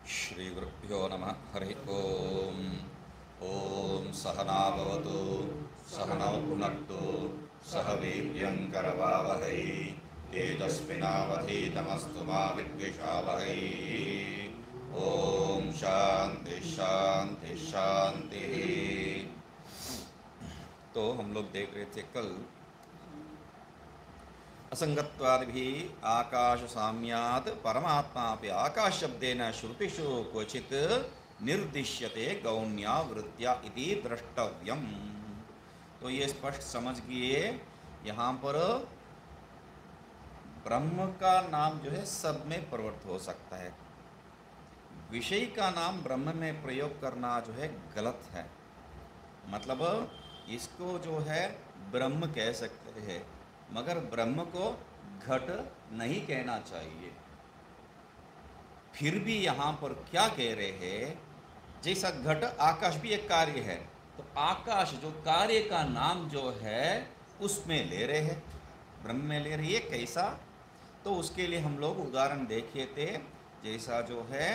श्री गुरुभ्यो नमः। हरि ओम। ओम सहना भवतु, सहनौ भुनक्तु, सह वीर्यं करवावहै, तेजस्विनावधीतमस्तु मा विद्विषावहै। ओम शांति शांति शांति। तो हम लोग देख रहे थे कल असंगत्वादि आकाश साम्यात् परमात्मा पे आकाश शब्देन श्रुतिषु क्वचित निर्दिश्यते गौण्या वृत्त्या इति द्रष्टव्यम। तो ये स्पष्ट समझ गए, यहाँ पर ब्रह्म का नाम जो है सब में प्रवृत्त हो सकता है। विषय का नाम ब्रह्म में प्रयोग करना जो है गलत है। मतलब इसको जो है ब्रह्म कह सकते हैं, मगर ब्रह्म को घट नहीं कहना चाहिए। फिर भी यहाँ पर क्या कह रहे हैं, जैसा घट आकाश भी एक कार्य है, तो आकाश जो कार्य का नाम जो है उसमें ले रहे हैं, ब्रह्म में ले रही है। कैसा? तो उसके लिए हम लोग उदाहरण देखे थे। जैसा जो है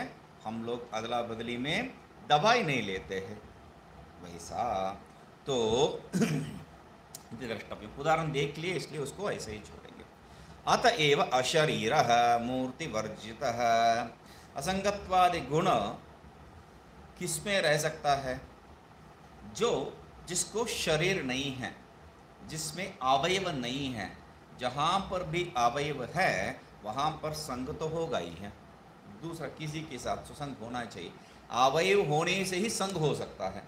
हम लोग अदला बदली में दवाई नहीं लेते हैं, वैसा। तो द्रष्टव्य उदाहरण देख लिए, इसलिए उसको ऐसे ही छोड़ेंगे। अतएव अशरीरः मूर्तिवर्जितः। असंगत्वादि गुण किसमें रह सकता है? जो जिसको शरीर नहीं है, जिसमें अवयव नहीं है। जहाँ पर भी अवयव है वहाँ पर संग तो होगा ही है। दूसरा, किसी के साथ सुसंग होना चाहिए। अवयव होने से ही संग हो सकता है,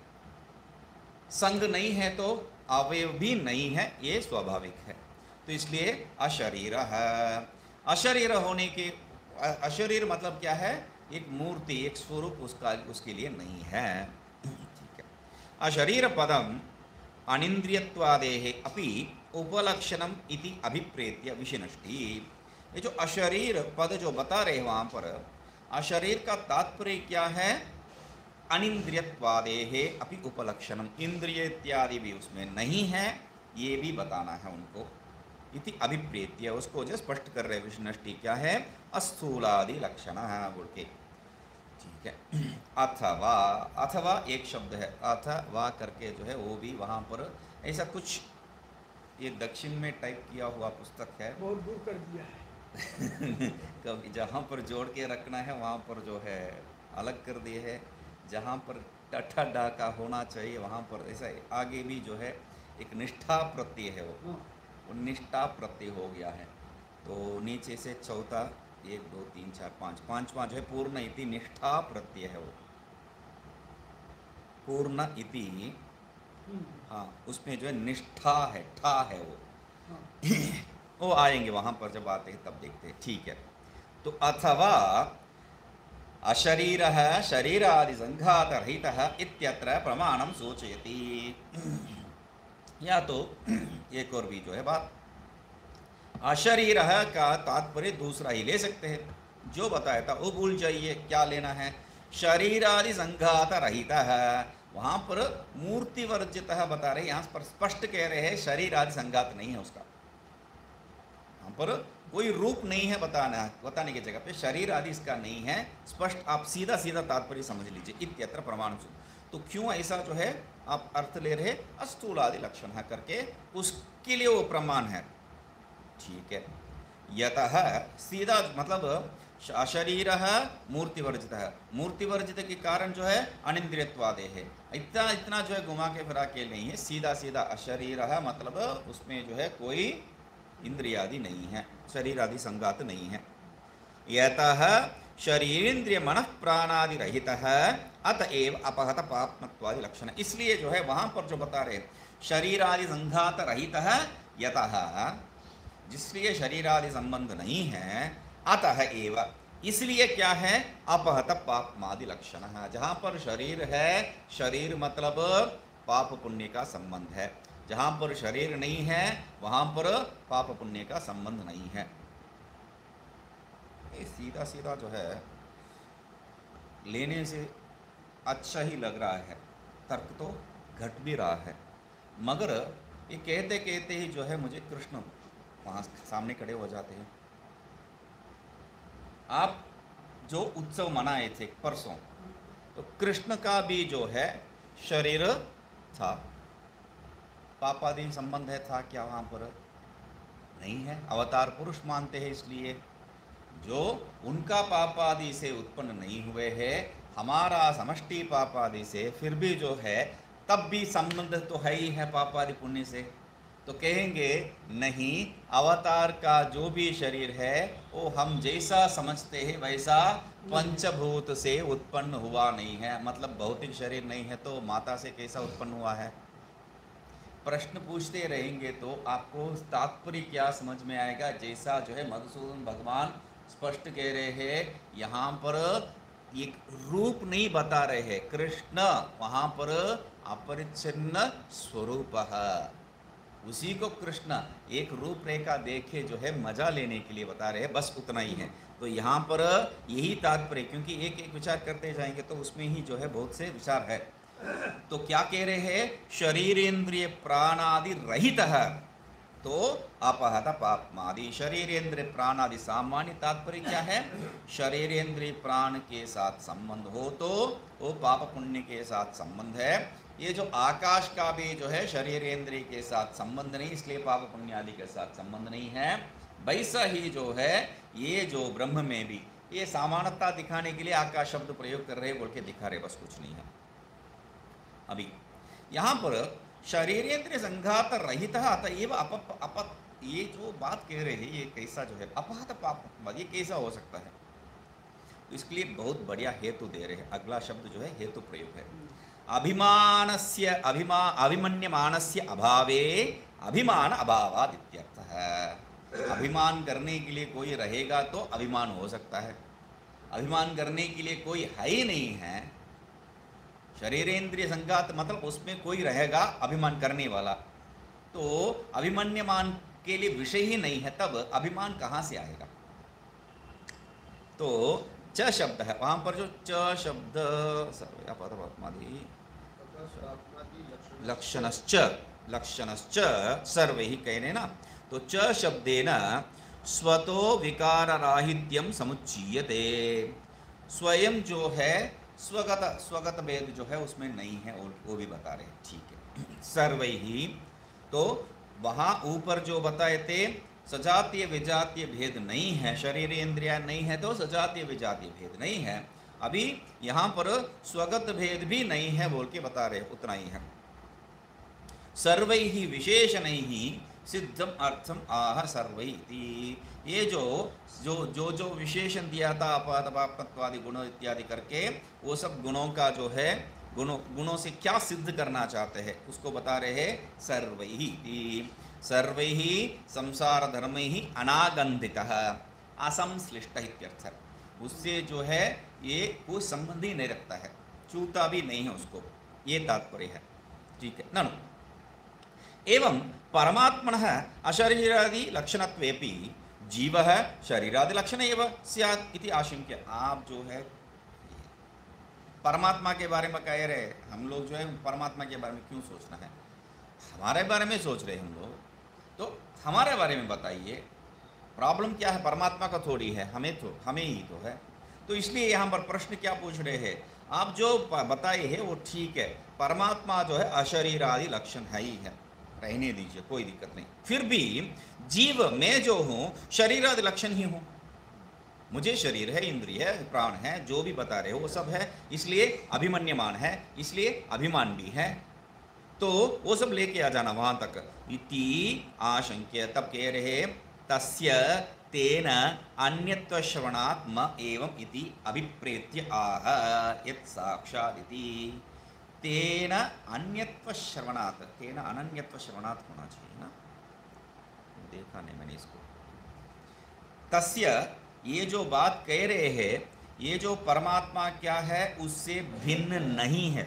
संग नहीं है तो अवयव भी नहीं है, ये स्वाभाविक है। तो इसलिए अशरीर है। अशरीर होने के, अशरीर मतलब क्या है? एक मूर्ति, एक स्वरूप उसका उसके लिए नहीं है। ठीक है। अशरीर पदम अनिंद्रियत्वादेः अपि उपलक्षणम इति अभिप्रेत्य विशिनष्टि। ये जो अशरीर पद जो बता रहे हैं वहाँ पर, अशरीर का तात्पर्य क्या है? अनिंद्रियत्वादेः अपि उपलक्षणम, इंद्रिय इत्यादि भी उसमें नहीं है, ये भी बताना है उनको। इति अभिप्रेत्य, उसको जो स्पष्ट कर रहे विष्णष्टि क्या है? अस्थूलादि लक्षण बोल के। ठीक है। अथवा, अथवा एक शब्द है, अथवा करके जो है वो भी वहाँ पर ऐसा कुछ, ये दक्षिण में टाइप किया हुआ पुस्तक है, बहुत दूर कर दिया है। कभी जहाँ पर जोड़ के रखना है वहाँ पर जो है अलग कर दिए है। जहाँ पर टठा डा का होना चाहिए वहाँ पर ऐसा आगे भी जो है एक निष्ठा प्रत्यय है, वो निष्ठा प्रत्यय हो गया है। तो नीचे से चौथा, 1 2 3 4 5, पांचवा जो है पूर्ण इति निष्ठा प्रत्यय है, वो पूर्ण इति। हाँ, उसमें जो है निष्ठा है, ठा है वो। वो आएंगे वहाँ पर, जब आते हैं तब देखते हैं। ठीक है। तो अथवा अशरीरः शरीरादि संघात रहितः इत्यत्र प्रमाणम सूचयति। या तो एक और भी जो है बात, अशरीरः का तात्पर्य दूसरा ही ले सकते हैं, जो बताया था वो भूल जाइए, क्या लेना है? शरीरादि संघात रहितः, वहाँ पर मूर्ति वर्जितः बता रहे, यहाँ पर स्पष्ट कह रहे हैं शरीर आदि संघात नहीं है उसका। यहाँ पर कोई रूप नहीं है बताने की जगह पे शरीर आदि इसका नहीं है, स्पष्ट आप सीधा सीधा तात्पर्य समझ लीजिए। इत्यत्र प्रमाण। तो क्यों ऐसा जो है आप अर्थ ले रहे? अस्थूल आदि लक्षण है करके, उसके लिए वो प्रमाण है। ठीक है। यतः सीधा मतलब अशरीर मूर्तिवर्जित है, मूर्तिवर्जित के कारण जो है अनिंद्रियत्वादे है। इतना इतना जो है घुमा के फिरा के नहीं है, सीधा सीधा अशरीर मतलब उसमें जो है कोई इंद्रियादि नहीं है, शरीर आदि संगात नहीं है। यतः शरीरेन्द्रिय मन प्राणादि रहितः अतएव अपहत पाप्मत्वादि लक्षण। इसलिए जो है वहां पर जो बता रहे शरीर आदि संघात रहितः, यतः जिसलिए शरीर आदि संबंध नहीं है, अतः एव इसलिए क्या है? अपहत पाप्मादि लक्षण। जहां पर शरीर है, शरीर मतलब पाप पुण्य का संबंध है। जहाँ पर शरीर नहीं है वहाँ पर पाप पुण्य का संबंध नहीं है। ये सीधा सीधा जो है लेने से अच्छा ही लग रहा है, तर्क तो घट भी रहा है, मगर ये कहते कहते ही जो है मुझे कृष्ण वहाँ सामने खड़े हो जाते हैं। आप जो उत्सव मनाए थे परसों, तो कृष्ण का भी जो है शरीर था, पापादीन संबंध है था क्या वहाँ पर? नहीं है। अवतार पुरुष मानते हैं, इसलिए जो उनका पापादि से उत्पन्न नहीं हुए हैं, हमारा समष्टि पापादि से, फिर भी जो है तब भी संबंध तो है ही है पापादि पुण्य से। तो कहेंगे नहीं, अवतार का जो भी शरीर है वो हम जैसा समझते हैं वैसा पंचभूत से उत्पन्न हुआ नहीं है, मतलब भौतिक शरीर नहीं है, तो माता से कैसा उत्पन्न हुआ है? प्रश्न पूछते रहेंगे तो आपको तात्पर्य क्या समझ में आएगा? जैसा जो है मधुसूदन भगवान स्पष्ट कह रहे हैं, यहाँ पर एक रूप नहीं बता रहे हैं, कृष्ण वहाँ पर अपरिच्छिन्न स्वरूप है, उसी को कृष्ण एक रूपरेखा देखे जो है मजा लेने के लिए बता रहे हैं, बस उतना ही है। तो यहाँ पर यही तात्पर्य, क्योंकि एक एक विचार करते जाएंगे तो उसमें ही जो है बहुत से विचार है। तो क्या कह रहे हैं? शरीरेंद्रिय प्राणादि रहित है, तो अपहत पापमादि। शरीरेंद्रिय प्राणादि सामान्य तात्पर्य क्या है? शरीरेंद्रिय प्राण के साथ संबंध हो तो वो पाप पुण्य के साथ संबंध है। ये जो आकाश का भी जो है शरीरेंद्रिय के साथ संबंध नहीं, इसलिए पाप पुण्य आदि के साथ संबंध नहीं है। वैसा ही जो है ये जो ब्रह्म में भी ये समानता दिखाने के लिए आकाश शब्द प्रयोग कर रहे बोल के दिखा रहे, बस कुछ नहीं है। अभी यहाँ पर शरीरेंद्रिय संघात रहित अतएव ये जो बात कह रहे हैं, ये कैसा जो है अपहत पाप, ये कैसा हो सकता है? तो इसके लिए बहुत बढ़िया हेतु दे रहे हैं। अगला शब्द जो है हेतु प्रयोग है। अभिमन्यमानस्य अभावे अभिमान अभावात् इत्यर्थः। अभिमान करने के लिए कोई रहेगा तो अभिमान हो सकता है, अभिमान करने के लिए कोई है ही नहीं है। शरीरेंद्रिय संघात मतलब उसमें कोई रहेगा अभिमान करने वाला, तो अभिमन्यमान के लिए विषय ही नहीं है, तब अभिमान कहाँ से आएगा? तो च शब्द है वहाँ पर, जो च शब्द लक्षणश्च सर्वे ही कहने ना, तो च शब्देन स्वतो विकार राहित्यम समुच्चीयते। स्वयं जो है स्वगत भेद जो है उसमें नहीं है, वो भी बता रहे हैं, ठीक है। सर्वे ही, तो वहाँ ऊपर जो बताए थे सजातीय विजातीय भेद नहीं है, शरीर इंद्रिया नहीं है तो सजातीय विजातीय भेद नहीं है। अभी यहाँ पर स्वगत भेद भी नहीं है बोल के बता रहे, उतना ही है। सर्वैः विशेषणैः सिद्धम अर्थम आह सर्वैति। ये जो विशेषण दिया था अपादपात्वादि गुण इत्यादि करके, वो सब गुणों का जो है गुणों से क्या सिद्ध करना चाहते हैं उसको बता रहे हैं सर्वैः। सर्वैः संसार धर्मैः अनागंधितः असंश्लिष्ट इत्यर्थ। उससे जो है ये कोई संबंध ही नहीं रखता है, छूता भी नहीं है उसको, ये तात्पर्य है, ठीक है। ननु एवं परमात्मनः अशरीरादि लक्षणत्वेपि जीवः शरीरादि लक्षण एव स्यात् इति आशंक्य। आप जो है परमात्मा के बारे में कह रहे, हम लोग जो है परमात्मा के बारे में क्यों सोचना है? हमारे बारे में सोच रहे हम लोग, तो हमारे बारे में बताइए, प्रॉब्लम क्या है? परमात्मा का थोड़ी है, हमें ही तो है। तो इसलिए यहाँ पर प्रश्न क्या पूछ रहे हैं? आप जो बताए हैं वो ठीक है, परमात्मा जो है अशरीरादि लक्षण है ही है, रहने दीजिए, कोई दिक्कत नहीं। फिर भी जीव मैं जो हूँ शरीरादि लक्षण ही हूँ, मुझे शरीर है, इंद्रिय है, प्राण है, जो भी बता रहे हो वो सब है, इसलिए अभिमन्यमान है, इसलिए अभिमान भी है, तो वो सब लेके आ जाना वहां तक। इति आशंक्य, तब कह रहे तस्य तेन अन्यत्व श्रवणात् म एवं इति अभिप्रेत्य आह यत् साक्षात् इति। तेन अन्यत्व श्रवणात्, तेन अनन्यत्व श्रवणात् होना चाहिए ना, देखा नहीं मैंने इसको। तस्य, ये जो बात कह रहे हैं, ये जो परमात्मा क्या है उससे भिन्न नहीं है।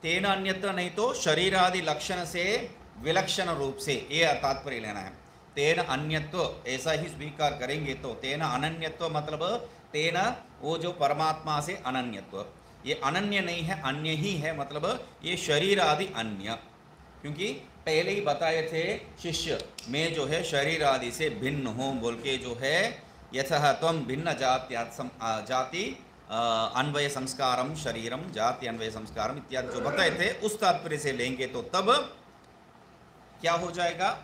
तेन अन्यत्र नहीं तो शरीरादि लक्षण से विलक्षण रूप से, ये तात्पर्य लेना है। तेन अन्यत्व ऐसा ही स्वीकार करेंगे तो तेन अनन्यत्व मतलब तेन वो जो परमात्मा से अनन्यत्व, ये अनन्य नहीं है, अन्य ही है, मतलब ये शरीर आदि अन्य, क्योंकि पहले ही बताए थे शिष्य में जो है शरीर आदि से भिन्न हो बोल के जो है यथः त्वं भिन्न जाति अन्वय संस्कारम शरीरम जाति अन्वय संस्कारम इत्यादि जो बताए थे उस तात्पर्य से लेंगे तो तब क्या हो जाएगा,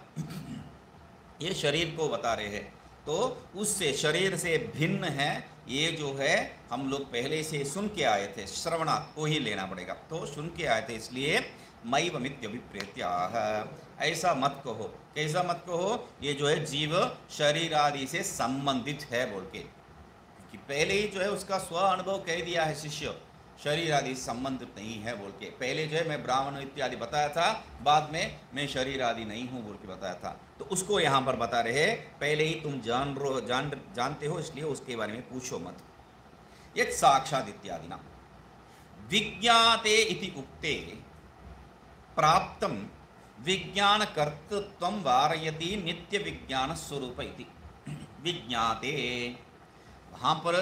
ये शरीर को बता रहे हैं तो उससे शरीर से भिन्न है, ये जो है हम लोग पहले से सुन के आए थे, श्रवणा को ही लेना पड़ेगा, तो सुन के आए थे इसलिए मैवमित्यभिप्रेत्याह, ऐसा मत कहो। कैसा मत कहो, ये जो है जीव शरीर आदि से संबंधित है बोल के, कि पहले ही जो है उसका स्व अनुभव कह दिया है शिष्य, शरीर आदि संबंधित नहीं है बोल के। पहले जो है मैं ब्राह्मण इत्यादि बताया था, बाद में मैं शरीर आदि नहीं हूँ बोल के बताया था, तो उसको यहाँ पर बता रहे पहले ही तुम जानते हो, इसलिए उसके बारे में पूछो मत। यत् साक्षात् इत्यादि ना विज्ञाते इति उक्ते प्राप्तम विज्ञान कर्तृत्वं वारयति नित्य विज्ञान स्वरूप इति। विज्ञाते वहाँ पर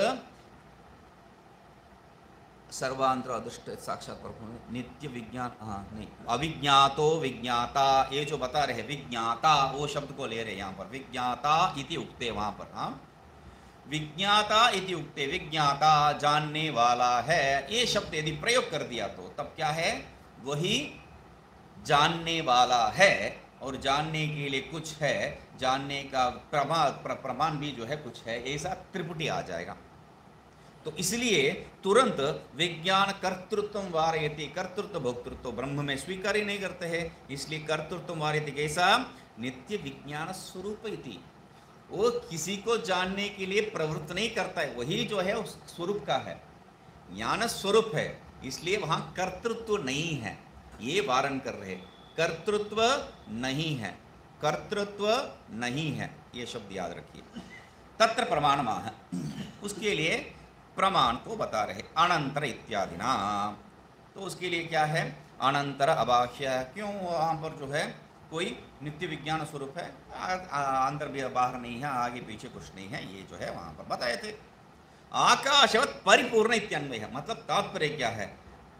सर्वांतर अदृष्ट साक्षात पर नित्य विज्ञान, हाँ नहीं, अविज्ञातो विज्ञाता, ये जो बता रहे विज्ञाता वो शब्द को ले रहे यहाँ पर, विज्ञाता इति उक्ते वहाँ पर, हाँ विज्ञाता इति उक्ते, विज्ञाता जानने वाला है, ये शब्द यदि प्रयोग कर दिया तो तब क्या है, वही जानने वाला है, और जानने के लिए कुछ है, जानने का प्रमाण भी जो है कुछ है, ऐसा त्रिपुटी आ जाएगा। तो इसलिए तुरंत विज्ञान कर्तृत्व वारयति, कर्तृत्व भोक्तृत्व ब्रह्म में स्वीकार ही नहीं करते हैं, इसलिए कर्तृत्व वारयति कैसा, नित्य विज्ञान स्वरूप इति, वो किसी को जानने के लिए प्रवृत्त नहीं करता है, वही जो है उस स्वरूप का है, ज्ञान स्वरूप है, इसलिए वहां कर्तृत्व नहीं है, ये वारण कर रहे, कर्तृत्व नहीं है, कर्तृत्व नहीं है, ये शब्द याद रखिए। तत्र प्रमाणमाह, उसके लिए प्रमाण को बता रहे, अनंतर इत्यादि ना, तो उसके लिए क्या है, अनंतर अबाह्य, क्यों वहाँ पर जो है कोई नित्य विज्ञान स्वरूप है, अंदर भी बाहर नहीं है, आगे पीछे कुछ नहीं है, ये जो है वहाँ पर बताए थे। आकाशवत परिपूर्ण इत्यन्वय, मतलब तात्पर्य क्या है,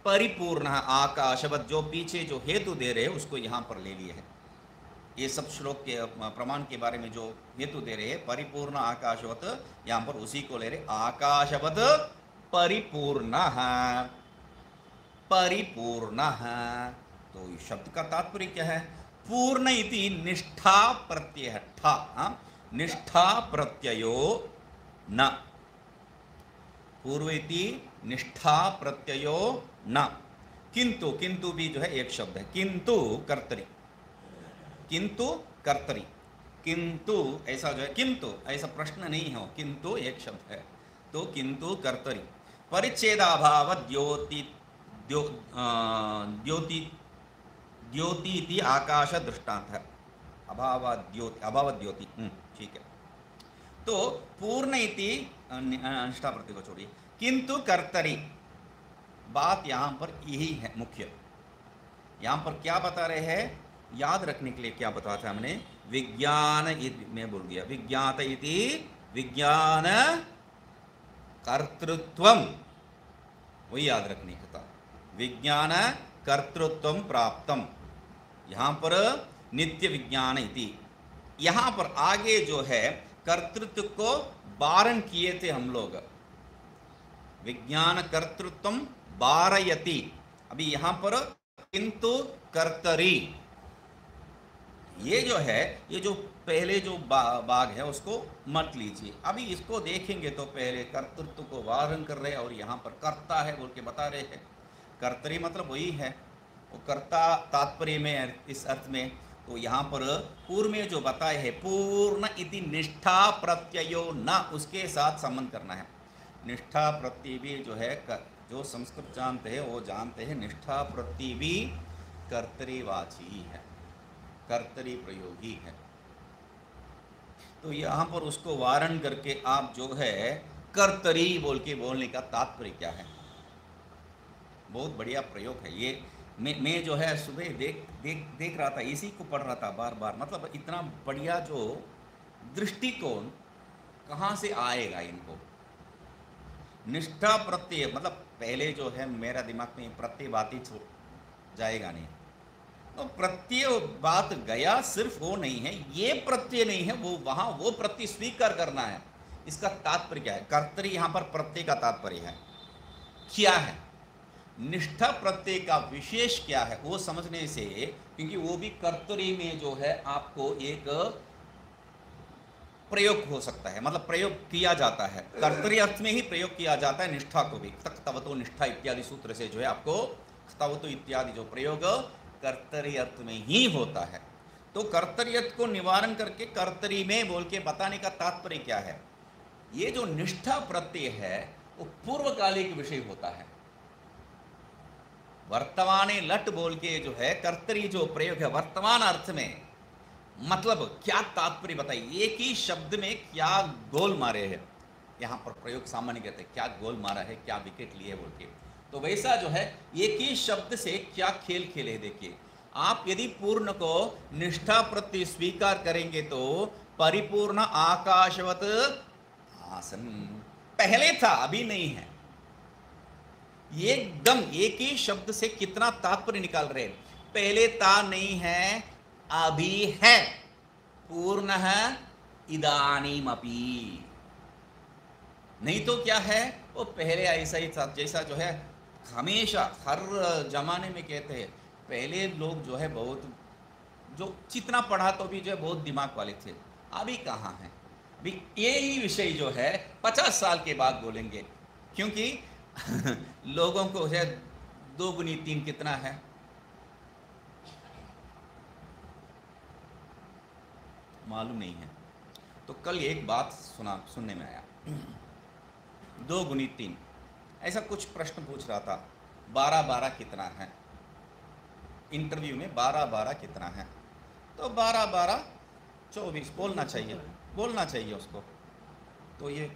परिपूर्ण आकाशवत, जो पीछे जो हेतु दे रहे हैं उसको यहाँ पर ले लिए है, ये सब श्लोक के प्रमाण के बारे में जो हेतु दे रहे हैं, परिपूर्ण आकाशवत, यहाँ पर उसी को ले रहे, आकाशवत परिपूर्ण, परिपूर्ण, तो इस शब्द का तात्पर्य क्या है, पूर्ण इति निष्ठा प्रत्यय, ठा, निष्ठा प्रत्ययो न, पूर्व इति निष्ठा प्रत्ययो न, किंतु, किंतु भी जो है एक शब्द है, किंतु कर्तरी, किंतु कर्तरी, किंतु ऐसा जो है, किंतु ऐसा प्रश्न नहीं हो, किंतु एक शब्द है, तो किंतु कर्तरी, परिच्छेदाभाव द्योति द्योति द्योति इति आकाश दृष्टांत है, अभाव द्योति, अभाव द्योति, ठीक है। तो पूर्ण इति निष्ठा प्रत्यय को छोड़िए, किंतु कर्तरी, बात यहाँ पर यही है मुख्य, यहाँ पर क्या बता रहे हैं, याद रखने के लिए क्या बताया था हमने, विज्ञान, मैं बोल गया, विज्ञात इति विज्ञान कर्तृत्वम, वही याद रखने का था, विज्ञान कर्तृत्वम प्राप्तम, यहाँ पर नित्य विज्ञान इति, यहाँ पर आगे जो है कर्तृत्व को वारण किए थे हम लोग, विज्ञान कर्तृत्वम वारयति, अभी यहाँ पर किंतु कर्तरी, ये जो है, ये जो पहले जो भाग है उसको मत लीजिए, अभी इसको देखेंगे तो पहले कर्तृत्व को वारण कर रहे हैं और यहाँ पर कर्ता है बोल के बता रहे हैं, कर्तरी मतलब वही है, वो कर्ता तात्पर्य में इस अर्थ में, तो यहाँ पर पूर्व में जो बताए है पूर्ण इति निष्ठा प्रत्ययो न, उसके साथ संबंध करना है, निष्ठा प्रत्यय भी जो है, जो संस्कृत जानते हैं वो जानते हैं, निष्ठा प्रत्यय भी कर्तरीवाची है, कर्तरी प्रयोगी है, तो यहाँ पर उसको वारण करके आप जो है कर्तरी बोल के बोलने का तात्पर्य क्या है, बहुत बढ़िया प्रयोग है ये। मैं जो है सुबह देख रहा था, इसी को पढ़ रहा था बार बार, मतलब इतना बढ़िया जो दृष्टिकोण कहाँ से आएगा इनको, निष्ठा प्रत्यय मतलब पहले जो है मेरा दिमाग में प्रत्यय बात ही जाएगा नहीं। तो प्रत्यय बात गया सिर्फ वो नहीं है, ये प्रत्यय नहीं है, वो वहां वो प्रत्यय स्वीकार करना है। इसका तात्पर्य क्या है? कर्तरी यहां पर प्रत्यय का तात्पर्य है क्या है, निष्ठा प्रत्यय का विशेष क्या है वो समझने से, क्योंकि वो भी कर्तरी में जो है आपको एक प्रयोग हो सकता है, मतलब प्रयोग किया जाता है, कर्तरी अर्थ में ही प्रयोग किया जाता है निष्ठा को भी। तवतो निष्ठा इत्यादि सूत्र से जो है आपको तवतो इत्यादि जो प्रयोग कर्तरी अर्थ में ही होता है। तो कर्तरी अर्थ को निवारण करके कर्तरी में बोल के बताने का तात्पर्य क्या है? ये जो निष्ठा प्रत्यय है वो पूर्वकालिक विषय होता है। वर्तमाने लट बोल के जो है कर्तरी जो प्रयोग है वर्तमान अर्थ में, मतलब क्या तात्पर्य बताइए, एक ही शब्द में क्या गोल मारे हैं। यहां पर प्रयोग सामान्य कहते हैं क्या गोल मारा है, क्या विकेट लिए बोल के। तो वैसा जो है एक ही शब्द से क्या खेल खेले। देखिए आप यदि पूर्ण को निष्ठा प्रत्यय स्वीकार करेंगे तो परिपूर्ण आकाशवत आसन, पहले था अभी नहीं है। एकदम एक ही शब्द से कितना तात्पर्य निकाल रहे, पहले था नहीं है अभी है, पूर्ण इदानीमपि। नहीं तो क्या है, वो पहले ऐसा ही था जैसा जो है हमेशा हर जमाने में कहते हैं। पहले लोग जो है बहुत जो जितना पढ़ा तो भी जो है बहुत दिमाग वाले थे, अभी कहाँ हैं। भी यही विषय जो है 50 साल के बाद बोलेंगे, क्योंकि लोगों को है 2 गुनी 3 कितना है, मालूम नहीं है। तो कल एक बात सुनने में आया, 2 गुनी 3 ऐसा कुछ प्रश्न पूछ रहा था, 12-12 कितना है। इंटरव्यू में 12-12 कितना है, तो 12-12 24 बोलना चाहिए उसको। तो ये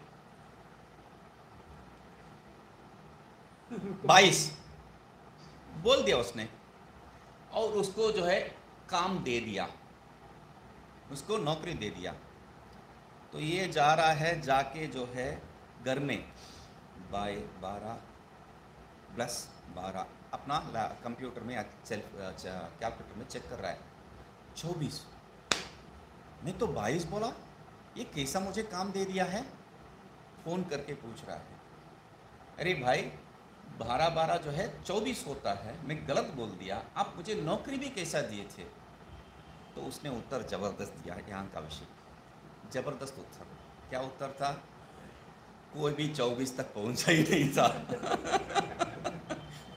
22 बोल दिया उसने, और उसको जो है काम दे दिया, उसको नौकरी दे दिया। तो ये जा रहा है, जाके जो है घर में 12 + 12 अपना कंप्यूटर में कैलकुलेटर में चेक कर रहा है, 24। मैं तो 22 बोला, ये कैसा मुझे काम दे दिया है। फ़ोन करके पूछ रहा है, अरे भाई 12-12 जो है 24 होता है, मैं गलत बोल दिया, आप मुझे नौकरी भी कैसा दिए थे। तो उसने उत्तर जबरदस्त दिया, यहाँ का विषय जबरदस्त उत्तर। क्या उत्तर था? कोई भी 24 तक पहुंचा ही नहीं था।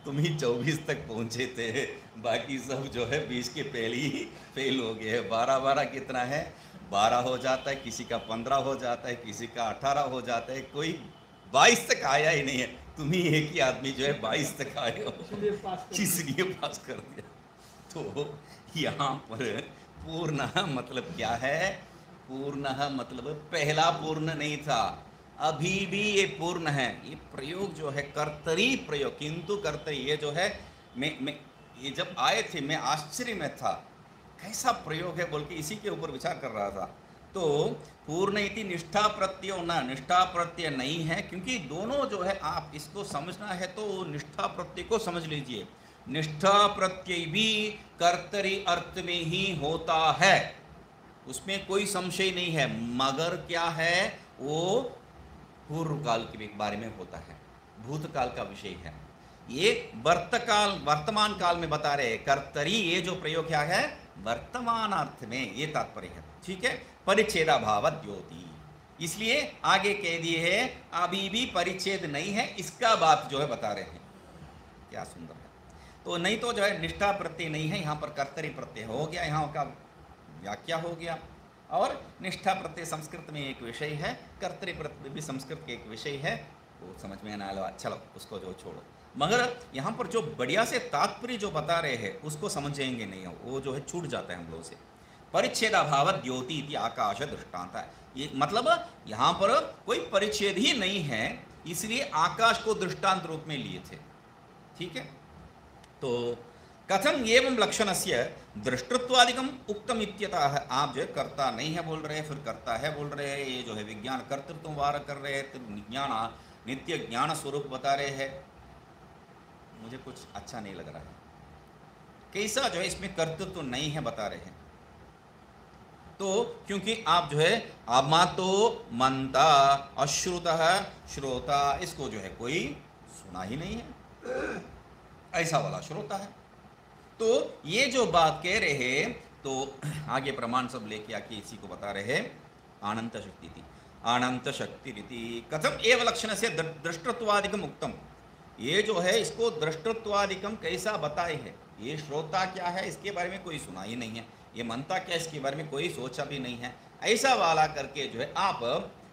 तुम ही 24 तक पहुंचे थे, बाकी सब जो है 20 के पहले ही फेल हो गए। 12-12 कितना है, 12 हो जाता है, किसी का 15 हो जाता है, किसी का 18 हो जाता है, कोई 22 तक आया ही नहीं है। तुम ही एक ही आदमी जो है 22 तक आए हो, इसलिए पास कर दिया। तो यहाँ पर पूर्ण मतलब क्या है? पूर्ण मतलब पहला पूर्ण नहीं था, अभी भी ये पूर्ण है। ये प्रयोग जो है कर्तरी प्रयोग, किंतु कर्तरी, ये जो है मैं ये जब आए थे मैं आश्चर्य में था, कैसा प्रयोग है बोल के इसी के ऊपर विचार कर रहा था। तो पूर्ण इति निष्ठा प्रत्यय ना, निष्ठा प्रत्यय नहीं है, क्योंकि दोनों जो है आप इसको समझना है तो निष्ठा प्रत्यय को समझ लीजिए। निष्ठा प्रत्यय भी कर्तरी अर्थ में ही होता है, उसमें कोई संशय नहीं है, मगर क्या है वो पूर्व काल के बारे में होता है, भूतकाल का विषय है। ये वर्तमान काल में बता रहे हैं कर्तरी, ये जो प्रयोग क्या है वर्तमान अर्थ में, ये तात्पर्य है। ठीक है, परिच्छेदाभाव द्योति, इसलिए आगे कह दिए है अभी भी परिच्छेद नहीं है, इसका बात जो है बता रहे हैं। क्या सुंदर है। तो नहीं तो जो है निष्ठा प्रत्यय नहीं है, यहाँ पर कर्तरी प्रत्यय हो गया, यहाँ का व्याख्या हो गया। और निष्ठा प्रत्यय संस्कृत में एक विषय है, कर्तरी प्रत्यय भी संस्कृत के एक विषय है, वो समझ में ना आया, चलो उसको जो छोड़ो। मगर यहाँ पर जो बढ़िया से तात्पर्य जो बता रहे हैं उसको समझेंगे नहीं, वो जो है छूट जाता है हम लोगों से। परिच्छेदाभाव द्योति इति आकाश दृष्टांत है, ये मतलब यहाँ पर कोई परिच्छेद ही नहीं है, इसलिए आकाश को दृष्टांत रूप में लिए थे। ठीक है, तो कथम एवं लक्षणस्य दृष्टत्वादिकम उक्तम इत्यतः, आप जो है कर्ता नहीं है बोल रहे हैं, फिर कर्ता है बोल रहे हैं, ये जो है विज्ञान कर्तृत्व वार कर रहे हैं, तो विज्ञान नित्य ज्ञान स्वरूप बता रहे हैं। मुझे कुछ अच्छा नहीं लग रहा है। कैसा जो है इसमें कर्तृत्व तो नहीं है बता रहे हैं। तो क्योंकि आप जो है आमा तो मनता अश्रुतः श्रोता, इसको जो है कोई सुना ही नहीं है, ऐसा वाला श्रोता है। तो ये जो बात कह रहे हैं, तो आगे प्रमाण सब लेके आके इसी को बता रहे हैं। अनंत शक्ति थी, अनंत शक्ति रीति कथम एव लक्षण से दृष्टत्वादिकम उक्तम। ये जो है इसको दृष्टत्वादिकम कैसा बताए है, ये श्रोता क्या है इसके बारे में कोई सुना ही नहीं है, ये मनता क्या इसके बारे में कोई सोचा भी नहीं है, ऐसा वाला करके जो है आप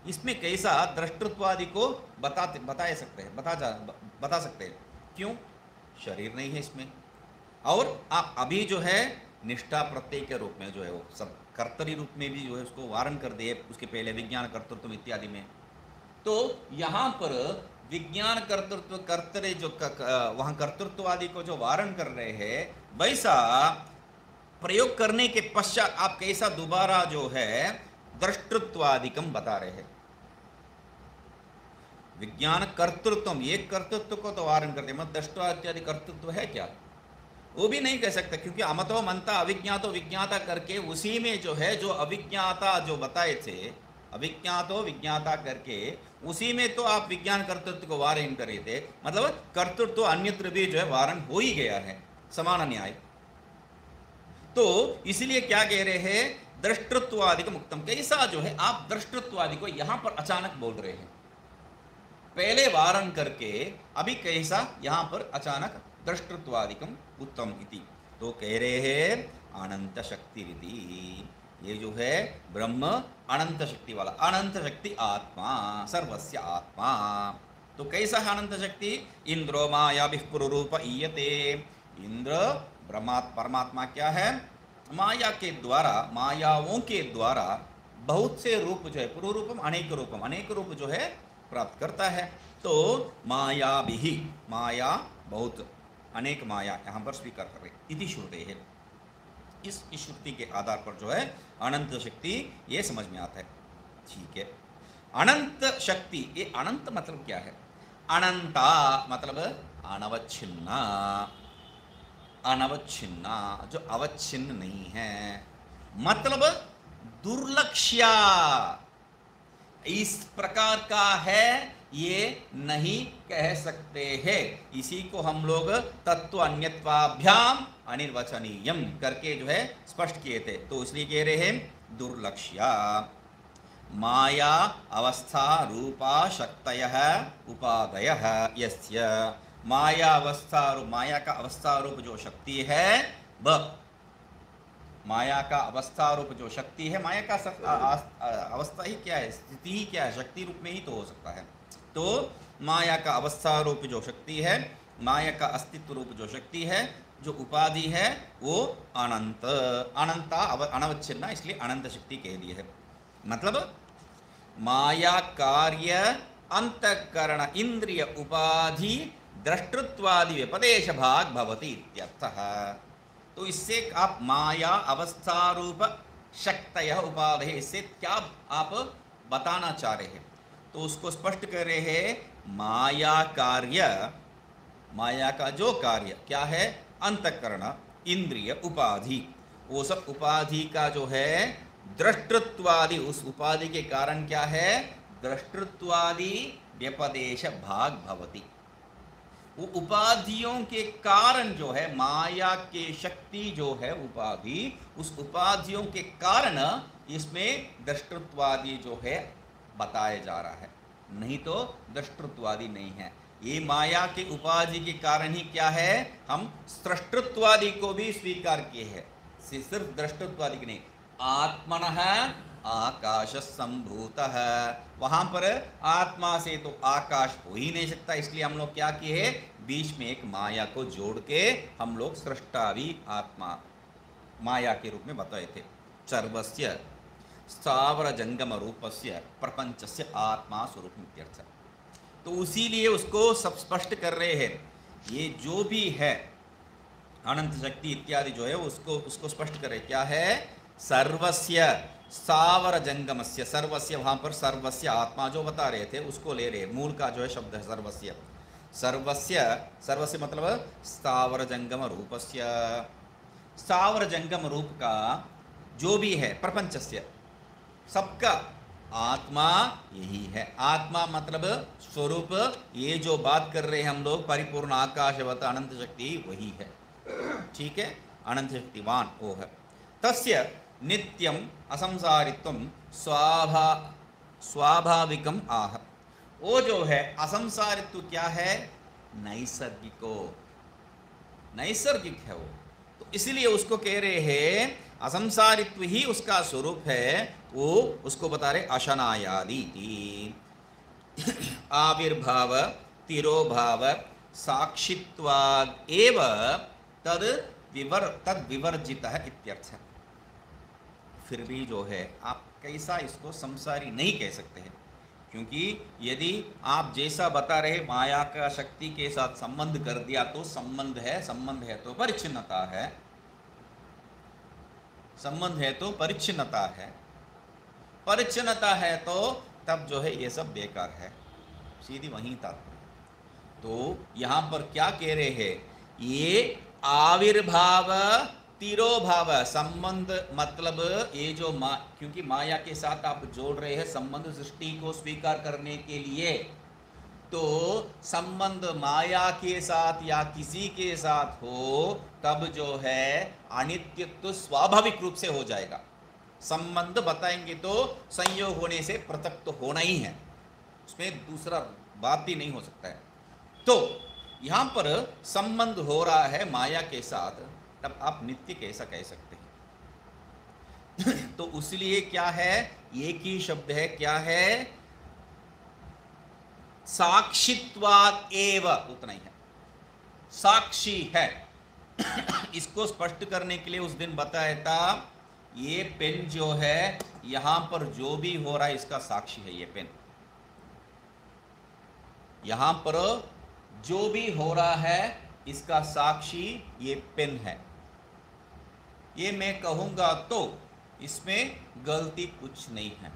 इसमें कैसा दृष्टत्वादि को बता सकते हैं, बता सकते हैं। क्यों? शरीर नहीं है इसमें, और आप अभी जो है निष्ठा प्रत्यय के रूप में जो है वो सब कर्तरी रूप में भी जो है उसको वारण कर दिए, उसके पहले विज्ञान कर्तृत्व इत्यादि में। तो यहाँ पर विज्ञान कर्तृत्व कर्तरे जो वहाँ कर्तृत्व आदि को जो वारण कर रहे हैं, वैसा प्रयोग करने के पश्चात आप कैसा दोबारा जो है दृष्टत्वादिकम बता रहे हैं। विज्ञान कर्तृत्व, एक कर्तृत्व को तो वारण करते, मत दृष्टवा इत्यादि कर्तृत्व है क्या, वो भी नहीं कह सकते, क्योंकि अमतो मनता अविज्ञातो विज्ञाता करके उसी में जो है जो अविज्ञाता जो बताए थे, अविज्ञातो विज्ञाता करके उसी में तो आप विज्ञान कर्तृत्व को वारण करे थे, मतलब कर्तृत्व अन्यत्र भी जो है वारण हो ही गया है, समान न्याय। तो इसलिए क्या कह रहे हैं, दृष्टत्वादि का मुक्तम, कैसा जो है आप दृष्टत्वादि को यहां पर अचानक बोल रहे हैं, पहले वारण करके अभी कैसा यहां पर अचानक दृष्टत्वादिकम उत्तम इति। तो कह रहे हैं अनंत शक्ति रीति, ये जो है ब्रह्म अनंत शक्ति वाला, अनंत शक्ति आत्मा, सर्वस्य आत्मा। तो कैसा है अनंत शक्ति, इंद्रो माया विपुरूप ईयते, इंद्र परमात्मा क्या है, माया के द्वारा, मायाओं के द्वारा बहुत से रूप जो है, पुरुरूपम अनेक रूपम, अनेक रूप जो है प्राप्त करता है। तो माया भी, माया बहुत, अनेक माया यहाँ पर स्वीकार कर रहे इति श्रुते है। इस श्रुति के आधार पर जो है अनंत शक्ति ये समझ में आता है। ठीक है, अनंत शक्ति, ये अनंत मतलब क्या है, अनंता मतलब अनवच्छिन्ना, अनवच्छिन्ना जो अवच्छिन्न नहीं है, मतलब दुर्लक्ष्या, इस प्रकार का है ये नहीं कह सकते हैं। इसी को हम लोग तत्व अन्यत्वाभ्याम अनिर्वचनीयम करके जो है स्पष्ट किए थे। तो इसलिए कह रहे हैं दुर्लक्ष्या, माया अवस्था रूपा शक्तयः उपादयः यस्य, माया अवस्था, माया का अवस्था रूप जो शक्ति है, माया का अवस्था रूप जो शक्ति है, माया का अवस्था ही क्या है, स्थिति ही क्या है, शक्ति रूप में ही तो हो सकता है। तो माया का अवस्था रूप जो शक्ति है, माया का अस्तित्व रूप जो शक्ति है, जो उपाधि है, वो अनंत, अनंता अनवच्छिन्ना, इसलिए अनंत शक्ति कह दी है। मतलब माया कार्य अंतःकरण इंद्रिय उपाधि दृष्टत्वादि व्यपदेश भाग भवति इत्यर्थः। तो इससे आप माया अवस्था रूप शक्तयः उपाधि, इससे क्या आप बताना चाह रहे हैं, तो उसको स्पष्ट कर रहे हैं। माया कार्य, माया का जो कार्य क्या है, अंतःकरण इंद्रिय उपाधि, वो सब उपाधि का जो है दृष्टत्वादि, उस उपाधि के कारण क्या है, दृष्टत्वादि व्यपदेश भाग भवति, वो उपाधियों के कारण जो है, माया के शक्ति जो है उपाधि, उस उपाधियों के कारण इसमें दृष्टत्वादि जो है बताया जा रहा है, नहीं तो दृष्टत्वादि नहीं है। ये माया के उपाधि के कारण ही क्या है, हम सृष्टत्वादि को भी स्वीकार किए हैं, सिर्फ दृष्टत्वादि की नहीं। आत्मनः आकाश संभूतः, वहां पर आत्मा से तो आकाश हो ही नहीं सकता, इसलिए हम लोग क्या किए हैं, बीच में एक माया को जोड़ के हम लोग सृष्टावि आत्मा माया के रूप में बताए थे। सर्वस्य स्थावर जंगम रूपस्य प्रपंचस्य आत्मा स्वरूप इत्यर्थ। तो उसीलिए उसको सब स्पष्ट कर रहे हैं, ये जो भी है अनंत शक्ति इत्यादि जो है उसको स्पष्ट कर रहे क्या है, सर्वस्य स्थावर जंगमस्य, सर्वस्य वहां पर सर्वस्य आत्मा जो बता रहे थे उसको ले रहे, मूल का जो है शब्द है सर्वस्य, सर्वस्य, सर्वस्य मतलब स्थावर जंगम रूपस्य, स्थावर जंगम रूप का जो भी है प्रपंचस्य, सबका आत्मा यही है। आत्मा मतलब स्वरूप, ये जो बात कर रहे हैं हम लोग परिपूर्ण आकाशवत अनंत शक्ति वही है, ठीक है, अनंत शक्तिवान वो है। तस्य नित्यम असंसारित्वम स्वाभाविकम आह, वो जो है असंसारित्व क्या है, नैसर्गिको, नैसर्गिक है वो, तो इसलिए उसको कह रहे हैं असंसारित्व ही उसका स्वरूप है, वो उसको बता रहे अशनायादि। आविर्भाव तिरोभाव साक्षित्वाद एव तद विवर्जितः इत्यर्थ। फिर भी जो है आप कैसा इसको संसारी नहीं कह सकते हैं, क्योंकि यदि आप जैसा बता रहे माया का शक्ति के साथ संबंध कर दिया तो संबंध है, संबंध है तो परिच्छिन्नता है, संबंध है तो परिच्छिन्नता है, परिच्छिन्नता है तो तब जो है ये सब बेकार है, सीधी वहीं तात्पर्य। तो यहां पर क्या कह रहे हैं, ये आविर्भाव तिरोभाव संबंध मतलब ये जो क्योंकि माया के साथ आप जोड़ रहे हैं संबंध सृष्टि को स्वीकार करने के लिए, तो संबंध माया के साथ या किसी के साथ हो तब जो है अनित्यत्व स्वाभाविक रूप से हो जाएगा। संबंध बताएंगे तो संयोग होने से पृथक तो होना ही है, उसमें दूसरा बात भी नहीं हो सकता है। तो यहां पर संबंध हो रहा है माया के साथ, तब आप नित्य कैसा कह सकते हैं? तो उसलिए क्या है, एक ही शब्द है, क्या है, साक्षित्वाद एव, उतना ही है, साक्षी है। इसको स्पष्ट करने के लिए उस दिन बताया था, ये पेन जो है यहां पर जो भी हो रहा है इसका साक्षी है, ये पेन यहां पर जो भी हो रहा है इसका साक्षी ये पेन है। ये मैं कहूंगा तो इसमें गलती कुछ नहीं है,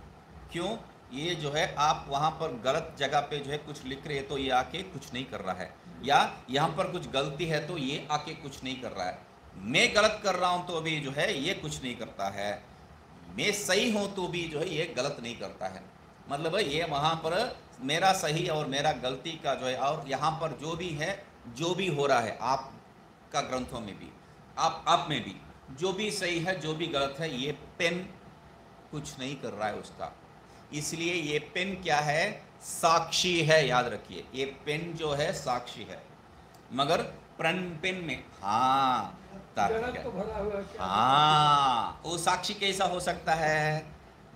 क्यों, ये जो है आप वहां पर गलत जगह पे जो है कुछ लिख रहे हैं तो ये आके कुछ नहीं कर रहा है, या यहां पर कुछ गलती है तो ये आके कुछ नहीं कर रहा है। मैं गलत कर रहा हूं तो भी जो है ये कुछ नहीं करता है, मैं सही हूं तो भी जो है ये गलत नहीं करता है। मतलब ये वहां पर मेरा सही और मेरा गलती का जो है, और यहाँ पर जो भी है जो भी हो रहा है आपका ग्रंथों में भी, आप में भी जो भी सही है जो भी गलत है, ये पेन कुछ नहीं कर रहा है उसका। इसलिए ये पेन क्या है, साक्षी है, याद रखिए ये पेन जो है साक्षी है। मगर पेन में हाँ हाँ, वो साक्षी कैसा हो सकता है,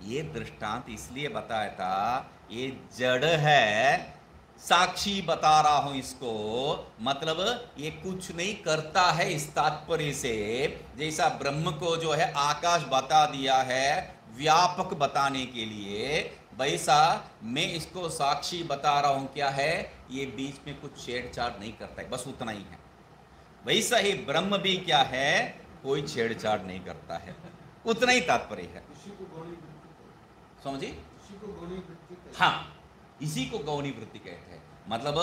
ये दृष्टांत इसलिए बताया था, ये जड़ है, साक्षी बता रहा हूं इसको, मतलब ये कुछ नहीं करता है इस तात्पर्य से, जैसा ब्रह्म को जो है आकाश बता दिया है व्यापक बताने के लिए, वैसा मैं इसको साक्षी बता रहा हूं क्या है, ये बीच में कुछ छेड़छाड़ नहीं करता है, बस उतना ही है। वैसा ही ब्रह्म भी क्या है, कोई छेड़छाड़ नहीं करता है, उतना ही तात्पर्य है, समझिए। हाँ, इसी को गौणी वृत्ति कहते हैं। मतलब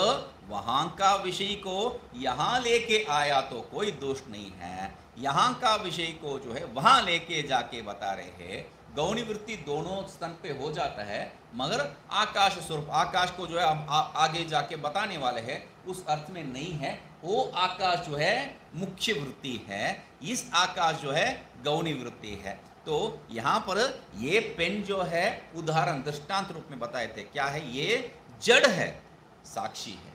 वहां का विषय को यहां लेके आया तो कोई दोष नहीं है, यहां का विषय को जो है वहां लेके जाके बता रहे हैं। गौणी वृत्ति दोनों स्तन पे हो जाता है, मगर आकाश स्वरूप, आकाश को जो है आगे जाके बताने वाले हैं उस अर्थ में नहीं है। वो आकाश जो है मुख्य वृत्ति है, इस आकाश जो है गौणी वृत्ति है। तो यहां पर ये पेन जो है उदाहरण दृष्टांत रूप में बताए थे, क्या है, ये जड़ है, साक्षी है,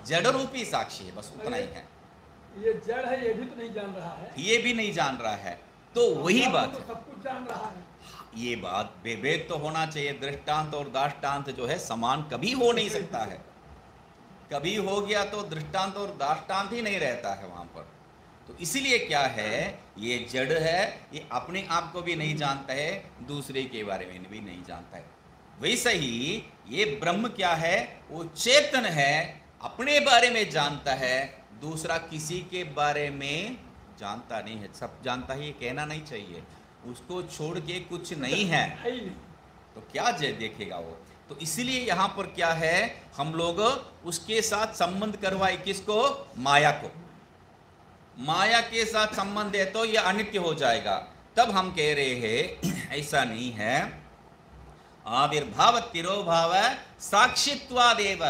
जड़ रूपी साक्षी है, बस उतना ही है। ये जड़ है, ये भी तो नहीं जान रहा है, ये भी नहीं जान रहा है, तो वही बात है, सब कुछ जान रहा है। ये बात भेद तो होना चाहिए। दृष्टांत और दाष्टांत जो है समान कभी हो नहीं सकता है, कभी हो गया तो दृष्टांत और दाष्टांत ही नहीं रहता है वहां पर। तो इसीलिए क्या है, ये जड़ है, ये अपने आप को भी नहीं जानता है, दूसरे के बारे में भी नहीं जानता है। वैसे ही ये ब्रह्म क्या है, वो चेतन है, अपने बारे में जानता है, दूसरा किसी के बारे में जानता नहीं है। सब जानता है ये कहना नहीं चाहिए, उसको छोड़ के कुछ नहीं है, तो क्या देखेगा वो। तो इसलिए यहां पर क्या है, हम लोग उसके साथ संबंध करवाए, किसको, माया को। माया के साथ संबंध है तो यह अनित्य हो जाएगा। तब हम कह रहे हैं ऐसा नहीं है। आविर्भाव तिरोभाव साक्षित्वादेव,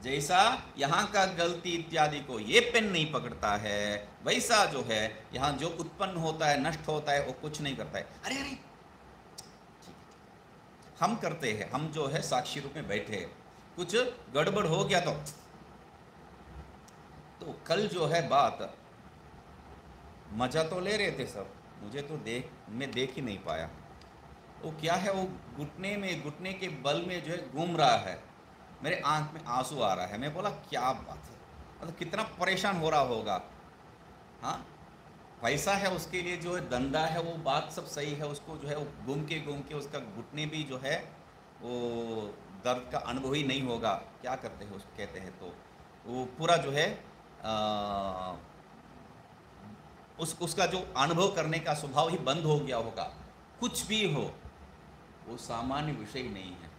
जैसा यहां का गलती इत्यादि को ये पेन नहीं पकड़ता है, वैसा जो है यहां जो उत्पन्न होता है, नष्ट होता है, वो कुछ नहीं करता है। अरे अरे हम करते हैं, हम जो है साक्षी रूप में बैठे हैं, कुछ गड़बड़ हो गया तो कल जो है बात, मजा तो ले रहे थे सब, मुझे तो मैं देख ही नहीं पाया। वो क्या है, वो घुटने के बल में जो है घूम रहा है, मेरे आंख में आंसू आ रहा है। मैं बोला क्या बात है, मतलब कितना परेशान हो रहा होगा। हाँ, पैसा है उसके लिए, जो है धंधा है, वो बात सब सही है, उसको जो है वो घूम के उसका घुटने भी जो है वो दर्द का अनुभव ही नहीं होगा। क्या करते हैं उसको कहते हैं, तो वो पूरा जो है उसका जो अनुभव करने का स्वभाव ही बंद हो गया होगा। कुछ भी हो, वो सामान्य विषय नहीं है।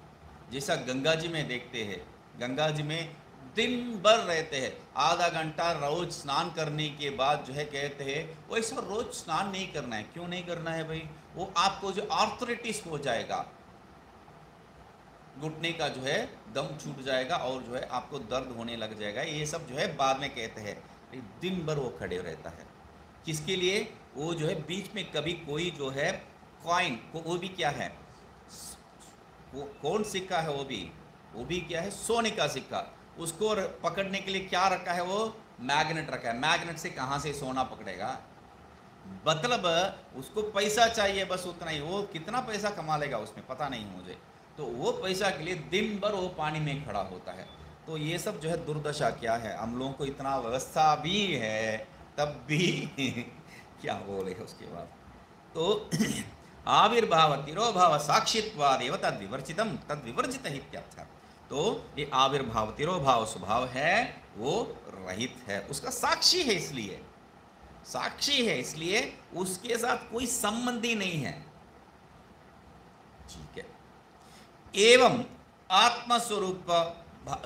जैसा गंगा जी में देखते हैं, गंगा जी में दिन भर रहते हैं, आधा घंटा रोज स्नान करने के बाद जो है कहते हैं वैसा रोज स्नान नहीं करना है। क्यों नहीं करना है भाई, वो आपको जो आर्थराइटिस हो जाएगा, घुटने का जो है दम छूट जाएगा और जो है आपको दर्द होने लग जाएगा। ये सब जो है बाद में कहते हैं। दिन भर वो खड़े रहता है, किसके लिए, वो जो है बीच में कभी कोई जो है कॉइन, वो भी क्या है, वो कौन सिक्का है, वो भी क्या है, सोने का सिक्का, उसको पकड़ने के लिए क्या रखा है, वो मैग्नेट रखा है। मैग्नेट से कहाँ से सोना पकड़ेगा, मतलब उसको पैसा चाहिए, बस उतना ही। वो कितना पैसा कमा लेगा उसमें पता नहीं मुझे, तो वो पैसा के लिए दिन भर वो पानी में खड़ा होता है। तो ये सब जो है दुर्दशा क्या है, हम लोगों को इतना व्यवस्था भी है तब भी क्या बोले उसके बाद। तो आविर्भाव तिरोभाव साक्षित्वादेव तद्विवर्जितम तद्विवर्जित इत्यर्थ। तो ये आविर्भाव तिरोभाव स्वभाव है वो रहित है, उसका साक्षी है, इसलिए साक्षी है, इसलिए उसके साथ कोई संबंध ही नहीं है। ठीक है। एवं आत्मस्वरूप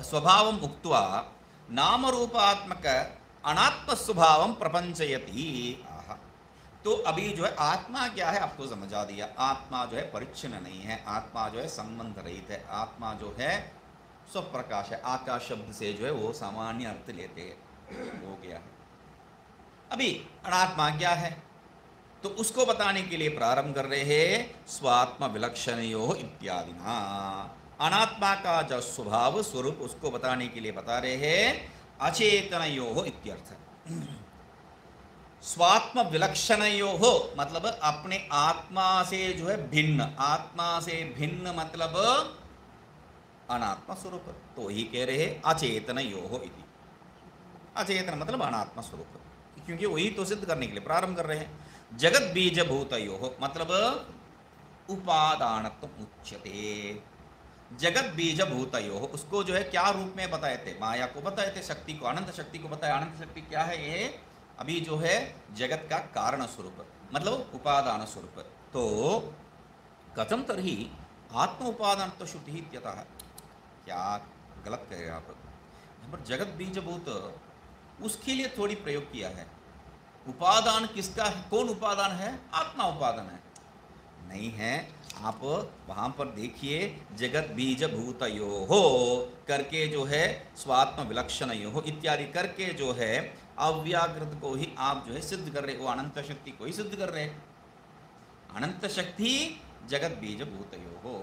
स्वभाव उक्त्वा नाम रूपात्मक अनात्म स्वभाव प्रपंचयति। तो अभी जो है आत्मा क्या है आपको समझा दिया। आत्मा जो है परिच्छिन्न नहीं है, आत्मा जो है संबंध रहित है, आत्मा जो है स्वप्रकाश है। आकाश शब्द से जो है वो सामान्य अर्थ लेते हैं, हो गया है। अभी अनात्मा क्या है, तो उसको बताने के लिए प्रारंभ कर रहे हैं स्वात्म विलक्षणयो इत्यादि। अनात्मा का जो स्वभाव स्वरूप उसको बताने के लिए बता रहे हैं अचेतनयो इत्यर्थ। स्वात्म विलक्षणयो हो मतलब अपने आत्मा से जो है भिन्न, आत्मा से भिन्न मतलब अनात्मा स्वरूप। तो ही कह रहे हैं अचेतनयो हो इति। अचेतन मतलब अनात्मा स्वरूप, क्योंकि वही तो सिद्ध करने के लिए प्रारंभ कर रहे हैं। जगत बीज भूतयो हो मतलब उपादानत्व उच्यते। जगत बीज भूतयो हो उसको जो है क्या रूप में बताए थे, माया को बताए थे, शक्ति को, अनंत शक्ति को बताया। अनंत शक्ति क्या है, ये अभी जो है जगत का कारण स्वरूप मतलब उपादान स्वरूप। तो कथम तरही आत्म उपादान तो श्रुति इत्यतः, क्या गलत कह रहे हैं आप। पर जगत बीजभूत उसके लिए थोड़ी प्रयोग किया है। उपादान किसका है, कौन उपादान है, आत्मा उपादान है नहीं है। आप वहां पर देखिए जगत बीज भूतयो हो करके जो है स्वात्म विलक्षणयो हो इत्यादि करके जो है अव्याकृत को ही आप जो है सिद्ध कर रहे, वो अनंत शक्ति को ही सिद्ध कर रहे। अनंत शक्ति जगत बीज भूतयो हो,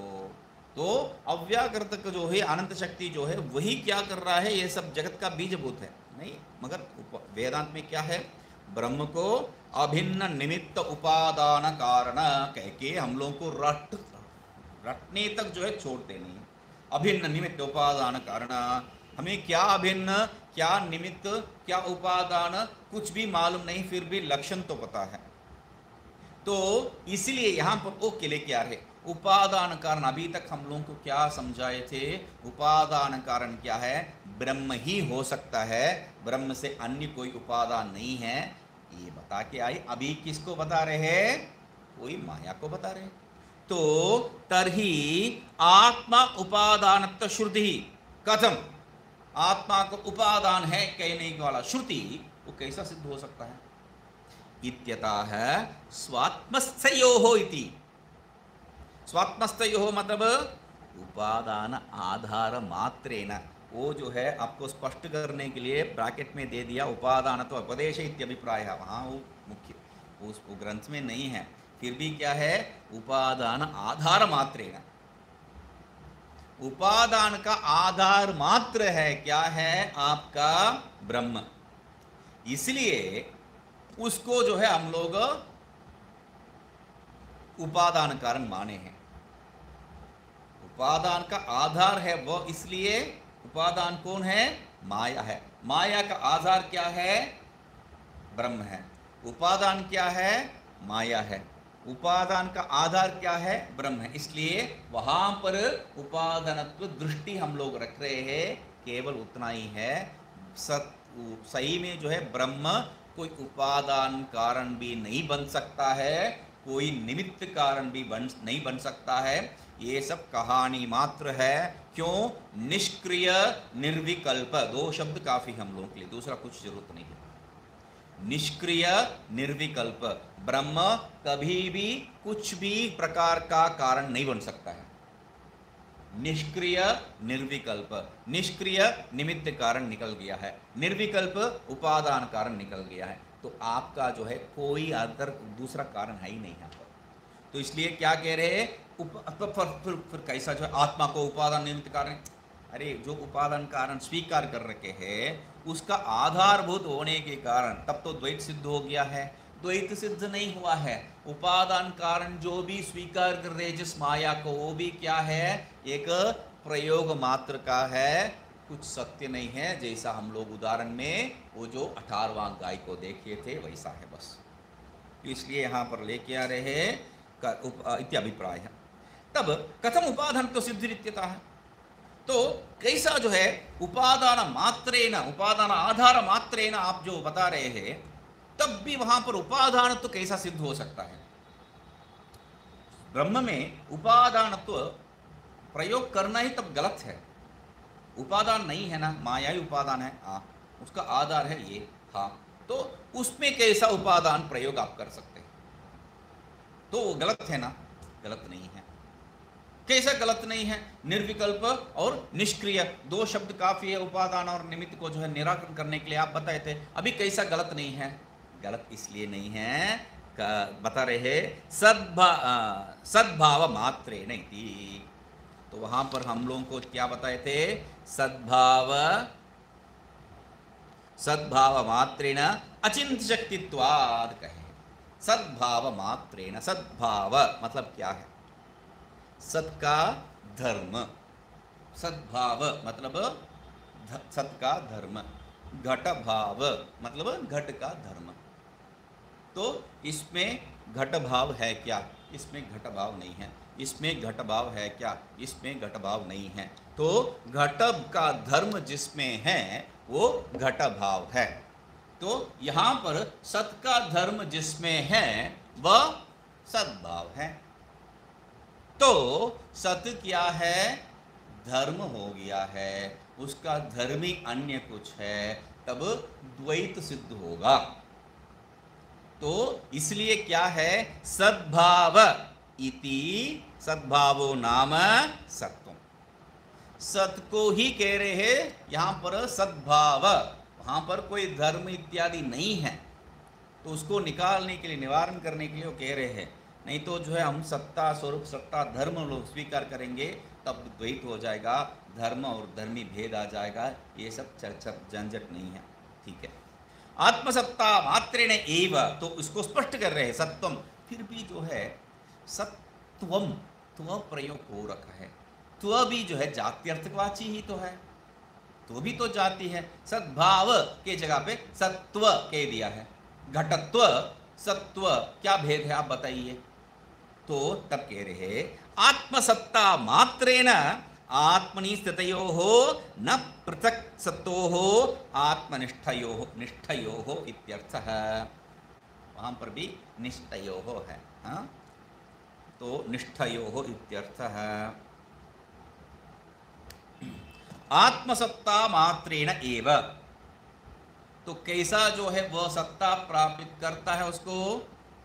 तो अव्याकृत जो है अनंत शक्ति जो है वही क्या कर रहा है, ये सब जगत का बीजभूत है नहीं। मगर वेदांत में क्या है, ब्रह्म को अभिन्न निमित्त उपादान कारण कह के हम लोगों को रटने तक जो है छोड़ते नहीं। अभिन्न निमित्त उपादान कारण, हमें क्या अभिन्न क्या निमित्त क्या उपादान कुछ भी मालूम नहीं, फिर भी लक्षण तो पता है। तो इसलिए यहां पर वो के लिए क्या है, उपादान कारण। अभी तक हम लोगों को क्या समझाए थे, उपादान कारण क्या है, ब्रह्म ही हो सकता है, ब्रह्म से अन्य कोई उपादान नहीं है, ये बता के आई। अभी किसको बता रहे हैं, कोई माया को बता रहे हैं। तो तर्हि आत्मा उपादानत्व श्रुति कथम, आत्मा को उपादान है कहने वाला श्रुति वो कैसा सिद्ध हो सकता है? इत्यतः स्वात्मस्थयोः इति, स्वात्मस्थयोः मतलब उपादान आधार मात्रेण, वो जो है आपको स्पष्ट करने के लिए ब्रैकेट में दे दिया उपादान तो उपदेश इत्यभिप्राय, वहाँ वो मुख्य उस ग्रंथ में नहीं है, फिर भी क्या है उपादान आधार मात्रेण, उपादान का आधार मात्र है क्या है आपका ब्रह्म, इसलिए उसको जो है हम लोग उपादान कारण माने हैं। उपादान का आधार है वो, इसलिए उपादान कौन है? माया है। माया का आधार क्या है? ब्रह्म है। उपादान क्या है? माया है। उपादान का आधार क्या है? ब्रह्म है। इसलिए वहां पर उपादानत्व दृष्टि हम लोग रख रहे हैं, केवल उतना ही है। सही में जो है ब्रह्म कोई उपादान कारण भी नहीं बन सकता है, कोई निमित्त कारण भी नहीं बन सकता है, ये सब कहानी मात्र है। क्यों? निष्क्रिय निर्विकल्प, दो शब्द काफी हम लोगों के लिए, दूसरा कुछ जरूरत नहीं है। निष्क्रिय निर्विकल्प, ब्रह्म कभी भी कुछ भी प्रकार का कारण नहीं बन सकता है। निष्क्रिय निर्विकल्प, निष्क्रिय निमित्त कारण निकल गया है, निर्विकल्प उपादान कारण निकल गया है, तो आपका जो है कोई अंतर दूसरा कारण है ही नहीं यहाँ पर। तो इसलिए क्या कह रहे हैं, फिर कैसा जो है आत्मा को उपादान निमित्त कारण, अरे जो उपादान कारण स्वीकार कर रखे हैं उसका आधारभूत होने के कारण तब तो द्वैत सिद्ध हो गया है। द्वैत सिद्ध नहीं हुआ है, उपादान कारण जो भी स्वीकार कर रहे जिस माया को, वो भी क्या है? एक प्रयोग मात्र का है, कुछ सत्य नहीं है। जैसा हम लोग उदाहरण में वो जो 18वां गाय को देखे थे वैसा है बस। इसलिए यहाँ पर लेके आ रहे हैं इत्याभिप्राय है। तब कथम उपादान तो सिद्धि इत्यतः, तो कैसा जो है उपादान मात्रेण, उपादान आधार मात्रेण आप जो बता रहे हैं, तब भी वहां पर उपादान तो कैसा सिद्ध हो सकता है? ब्रह्म में उपादानत्व प्रयोग करना ही तब गलत है। उपादान नहीं है ना, माया ही उपादान है, हाँ उसका आधार है ये, हाँ तो उसमें कैसा उपादान प्रयोग आप कर सकते हैं? तो वो गलत है ना? गलत नहीं है। कैसा गलत नहीं है? निर्विकल्प और निष्क्रिय दो शब्द काफी है उपादान और निमित्त को जो है निराकरण करने के लिए, आप बताए थे। अभी कैसा गलत नहीं है? गलत इसलिए नहीं है, बता रहे सद्भाव मात्रेण इति, तो वहां पर हम लोगों को क्या बताए थे? सद्भाव मात्रेण अचिंत शक्तित्वाद कहे। सद्भाव मात्रेण, सद्भाव मतलब क्या है? सत का धर्म, सद्भाव मतलब सत का धर्म, घट भाव मतलब घट का धर्म। तो इसमें घट भाव है क्या? इसमें घट भाव नहीं है। इसमें घट भाव है क्या? इसमें घट भाव नहीं है। तो घट का धर्म जिसमें है वो घट भाव है। तो यहां पर सत का धर्म जिसमें है वह सद्भाव है। तो सत क्या है? धर्म हो गया है, उसका धर्मी अन्य कुछ है, तब द्वैत सिद्ध होगा। तो इसलिए क्या है? सद्भाव इति, सद्भावो नाम सत्वम, सत को ही कह रहे हैं यहां पर सद्भाव, वहां पर कोई धर्म इत्यादि नहीं है। तो उसको निकालने के लिए, निवारण करने के लिए वो कह रहे हैं। नहीं तो जो है हम सत्ता स्वरूप, सत्ता धर्म लोग स्वीकार करेंगे तब द्वैत हो जाएगा, धर्म और धर्मी भेद आ जाएगा। ये सब चर्चा झंझट नहीं है, ठीक है। आत्मसत्ता मात्रेण एव, तो इसको स्पष्ट कर रहे हैं सत्वम। फिर भी जो है सत्वम, त्व प्रयोग हो रखा है, त्व भी जो है जात्यर्थवाची ही तो है, तो भी तो जाति है। सद्भाव के जगह पे सत्व कह दिया है। घटत्व सत्व क्या भेद है आप बताइए? तो तब कह रहे आत्मसत्ता मात्रेण आत्मनि स्थितयोः न पृथक् सत्तोः आत्मनिष्ठयोः निष्ठयोः इत्यर्थः। वहां पर भी निष्ठयोः है, हाँ? तो निष्ठयोः इत्यर्थः। आत्मसत्ता मात्रेण एव, तो कैसा जो है वह सत्ता प्राप्त करता है उसको?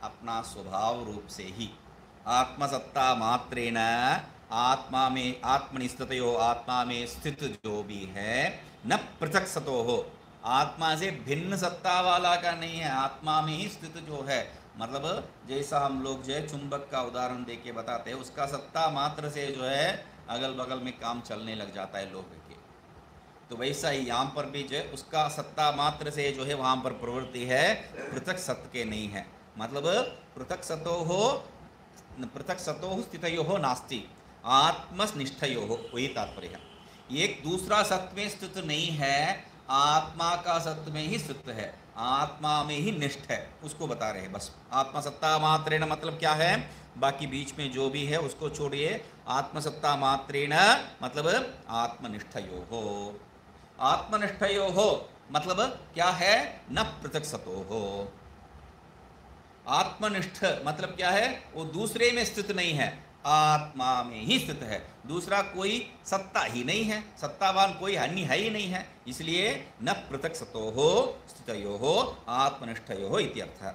अपना स्वभाव रूप से ही। आत्मसत्ता मात्रेण, आत्मा में, आत्मनिस्थितयो, आत्मा में स्थित जो भी है, न पृथक सतो हो, आत्मा से भिन्न सत्ता वाला का नहीं है, आत्मा में ही स्थित जो है। मतलब जैसा हम लोग जो है चुंबक का उदाहरण दे के बताते हैं, उसका सत्ता मात्र से जो है अगल बगल में काम चलने लग जाता है लोहे के, तो वैसा ही यहाँ पर भी जो है उसका सत्ता मात्र से जो है वहाँ पर प्रवृत्ति है, पृथक सत्य के नहीं है। मतलब पृथक सतो स्थितयो नास्ति आत्मनिष्ठयो, वही तात्पर्य है। एक दूसरा सत्य में स्थित नहीं है, आत्मा का सत्य में ही स्थित है, आत्मा में ही निष्ठ है, उसको बता रहे हैं बस। आत्मसत्ता मात्रेण मतलब क्या है? बाकी बीच में जो भी है उसको छोड़िए। आत्मसत्ता मात्रेण मतलब आत्मनिष्ठयोः। आत्मनिष्ठयोः मतलब क्या है? न पृथक सतोः। आत्मनिष्ठ मतलब क्या है? वो दूसरे में स्थित नहीं है, आत्मा में ही स्थित है, दूसरा कोई सत्ता ही नहीं है, सत्तावान कोई अन्य है ही नहीं है, इसलिए न पृथक सतोः स्थितयोः आत्मनिष्ठयोः इत्यर्थः।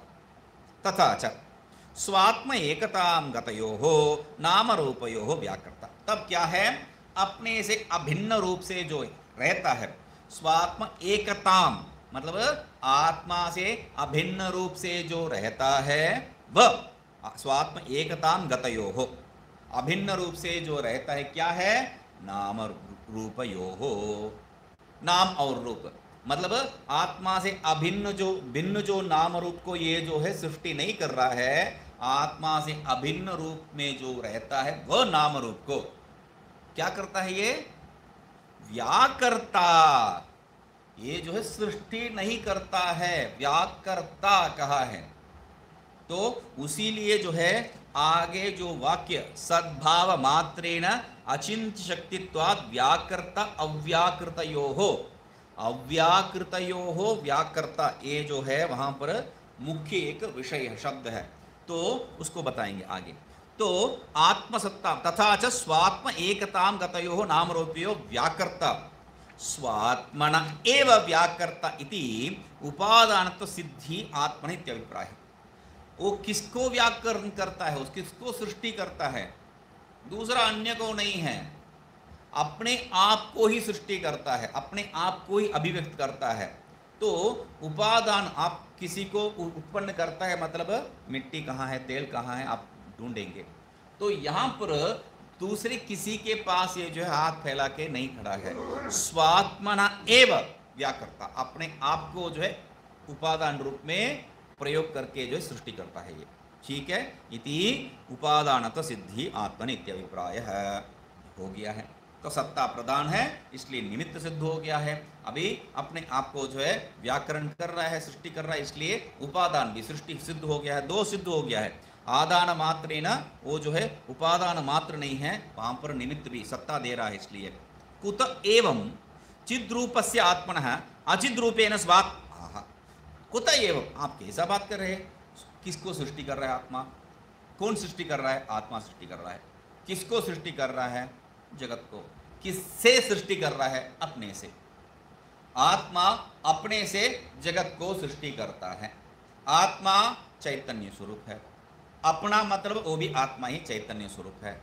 तथा च स्वात्म एकतां गतयोः नाम रूपयोः व्याकृता। तब क्या है? अपने से अभिन्न रूप से जो रहता है, स्वात्म एकताम मतलब आत्मा से अभिन्न रूप से जो रहता है वह स्वात्म एकताम गतयोः, अभिन्न रूप से जो रहता है क्या है? नाम रूपयोः, नाम और रूप। मतलब आत्मा से अभिन्न जो भिन्न जो नाम रूप को ये जो है सृष्टि नहीं कर रहा है, आत्मा से अभिन्न रूप में जो रहता है वह नाम रूप को क्या करता है? ये व्याकर्ता, ये जो है सृष्टि नहीं करता है, व्याकर्ता कहा है। तो उसीलिए जो है आगे जो वाक्य सद्भाव मात्रेण अचिंत्य शक्तित्वात् व्याकर्ता अव्याकृतयोः, अव्याकृतयोः व्याकर्ता, ये जो है वहां पर मुख्य एक विषय शब्द है, तो उसको बताएंगे आगे। तो आत्मसत्ता तथा च स्वात्म एकतां गतयोः नामरूपयोः व्याकर्ता स्वात्मन एव व्याकर्ता इति उपादानत्व सिद्धि आत्मन इत्यभिप्राय। वो किसको व्याकरण करता है, किसको सृष्टि करता है? दूसरा अन्य को नहीं है, अपने आप को ही सृष्टि करता है, अपने आप को ही अभिव्यक्त करता है। तो उपादान, आप किसी को उत्पन्न करता है मतलब मिट्टी कहाँ है, तेल कहाँ है, आप ढूंढेंगे। तो यहाँ पर दूसरे किसी के पास ये जो है हाथ फैला के नहीं खड़ा है, स्वात्मना एव व्याकर्ता, अपने आप को जो है उपादान रूप में प्रयोग करके जो है सृष्टि करता है ये। ठीक है, इति उपादानत सिद्धि आत्मन इत्यभिप्राय हो गया है। तो सत्ता प्रधान है इसलिए निमित्त सिद्ध हो गया है। अभी अपने आप को जो है व्याकरण कर रहा है, सृष्टि कर रहा है, इसलिए उपादान भी सृष्टि सिद्ध हो गया है, दो सिद्ध हो गया है। आदान मात्र ना, वो जो है उपादान मात्र नहीं है, वहां पर निमित्त भी सत्ता दे रहा है। इसलिए कुत एवं चिद्रूपस्य आत्मनः अचिद्रूपेण स्वात्, कुत एवं, आप कैसा बात कर रहे हैं? किसको सृष्टि कर रहा है आत्मा? कौन सृष्टि कर रहा है? आत्मा सृष्टि कर रहा है। किसको सृष्टि कर रहा है? जगत को। किससे सृष्टि कर रहा है? अपने से। आत्मा अपने से जगत को सृष्टि करता है। आत्मा चैतन्य स्वरूप है, अपना मतलब वो भी आत्मा ही चैतन्य स्वरूप है।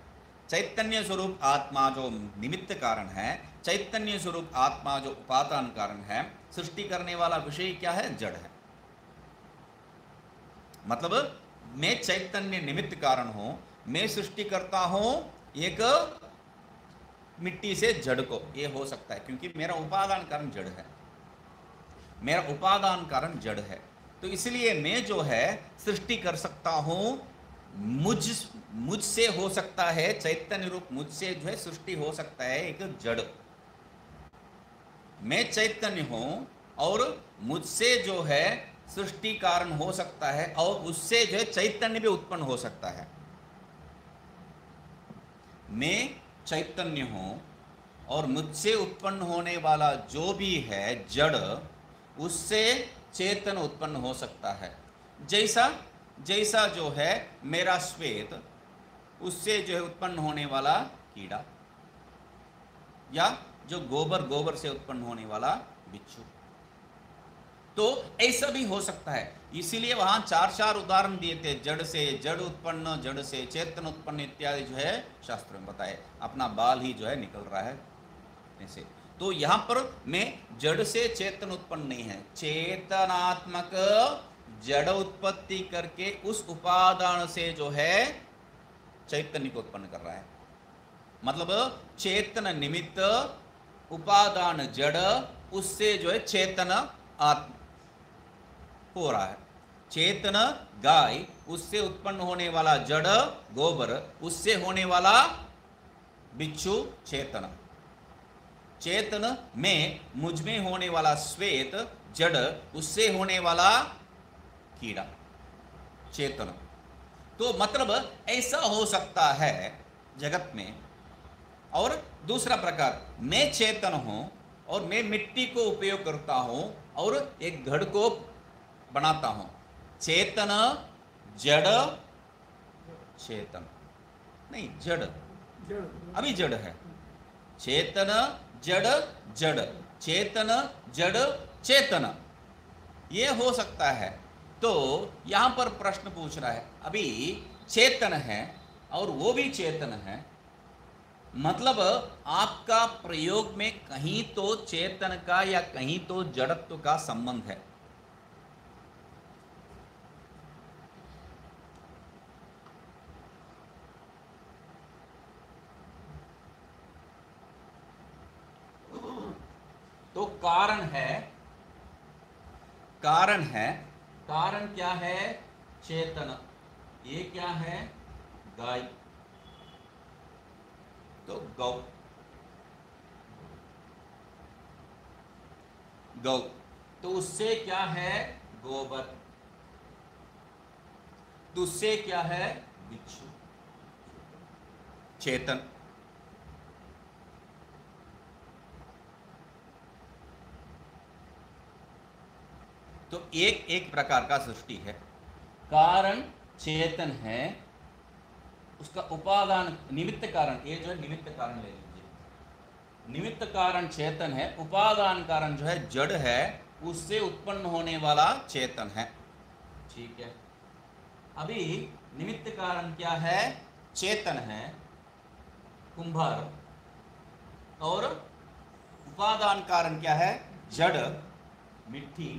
चैतन्य स्वरूप आत्मा जो निमित्त कारण है, चैतन्य स्वरूप आत्मा जो उपादान कारण है, सृष्टि करने वाला विषय क्या है? जड़ है। मतलब मैं चैतन्य निमित्त कारण हूं, मैं सृष्टि करता हूं एक मिट्टी से जड़ को, ये हो सकता है क्योंकि मेरा उपादान कारण जड़ है, मेरा उपादान कारण जड़ है। तो इसलिए मैं जो है सृष्टि कर सकता हूं, मुझसे हो सकता है, चैतन्य रूप मुझसे जो है सृष्टि हो सकता है एक जड़। मैं चैतन्य हूं और मुझसे जो है सृष्टि कारण हो सकता है और उससे जो है चैतन्य भी उत्पन्न हो सकता है। मैं चैतन्य हूं और मुझसे उत्पन्न होने वाला जो भी है जड़, उससे चेतन उत्पन्न हो सकता है। जैसा जो है मेरा श्वेत उससे जो है उत्पन्न होने वाला कीड़ा, या जो गोबर से उत्पन्न होने वाला बिच्छू। तो ऐसा भी हो सकता है, इसीलिए वहां चार उदाहरण दिए थे, जड़ से जड़ उत्पन्न, जड़ से चेतन उत्पन्न इत्यादि जो है शास्त्र में बताए। अपना बाल ही जो है निकल रहा है ऐसे। तो यहां पर में जड़ से चेतन उत्पन्न नहीं है, चेतनात्मक जड़ उत्पत्ति करके उस उपादान से जो है चैतन्य को उत्पन्न कर रहा है। मतलब चेतन निमित्त उपादान जड़, उससे जो है चेतन आत्मा हो रहा है। चेतन गाय, उससे उत्पन्न होने वाला जड़ गोबर, उससे होने वाला बिच्छू चेतन। चेतन में मुझ में होने वाला श्वेत जड़, उससे होने वाला कीड़ा चेतन। तो मतलब ऐसा हो सकता है जगत में। और दूसरा प्रकार, मैं चेतन हूं और मैं मिट्टी को उपयोग करता हूं और एक घड़ को बनाता हूं। चेतन जड़ चेतन नहीं, जड़ अभी जड़ है। चेतन जड़ जड़, चेतन जड़ चेतन, ये हो सकता है। तो यहां पर प्रश्न पूछ रहा है, अभी चेतन है और वो भी चेतन है, मतलब आपका प्रयोग में कहीं तो चेतन का या कहीं तो जड़त्व का संबंध है। तो कारण है, कारण क्या है? चेतन। ये क्या है? गाय। तो गौ, तो उससे क्या है? गोबर। तो उससे क्या है? बिच्छू। चेतन। तो एक प्रकार का सृष्टि है। कारण चेतन है, उसका उपादान निमित्त कारण, ये जो है निमित्त कारण ले लीजिए। निमित्त कारण चेतन है, उपादान कारण जो है जड़ है, उससे उत्पन्न होने वाला चेतन है। ठीक है। अभी निमित्त कारण क्या है? चेतन है, कुंभार। और उपादान कारण क्या है? जड़, मिट्टी।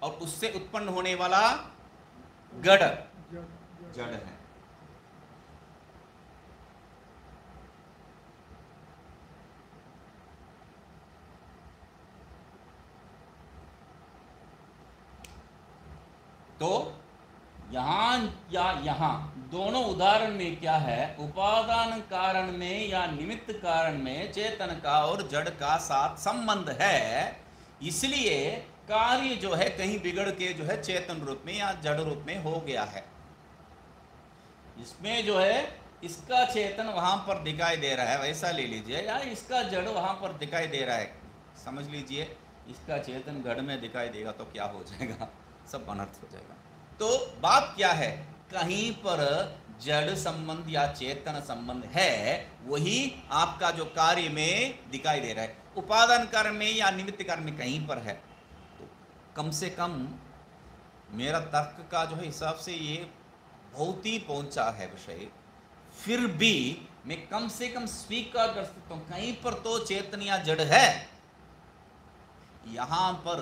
और उससे उत्पन्न होने वाला गड़, जड़ है। तो यहां या यहां दोनों उदाहरण में क्या है? उपादान कारण में या निमित्त कारण में चेतन का और जड़ का साथ संबंध है, इसलिए कार्य जो है कहीं बिगड़ के जो है चेतन रूप में या जड़ रूप में हो गया है। इसमें जो है इसका चेतन वहां पर दिखाई दे रहा है, वैसा ले लीजिए, या इसका जड़ वहां पर दिखाई दे रहा है, समझ लीजिए। इसका चेतन घड़ में दिखाई देगा तो क्या हो जाएगा? सब अनर्थ हो जाएगा। तो बात क्या है? कहीं पर जड़ संबंध या चेतन संबंध है, वही आपका जो कार्य में दिखाई दे रहा है। उपादान कारण में या निमित्त कारण में कहीं पर है, तो कम से कम मेरा तर्क का जो है हिसाब से ये बहुत ही पहुंचा है विषय, फिर भी मैं कम से कम स्वीकार कर सकता हूं कहीं पर तो चेतन या जड़ है। यहां पर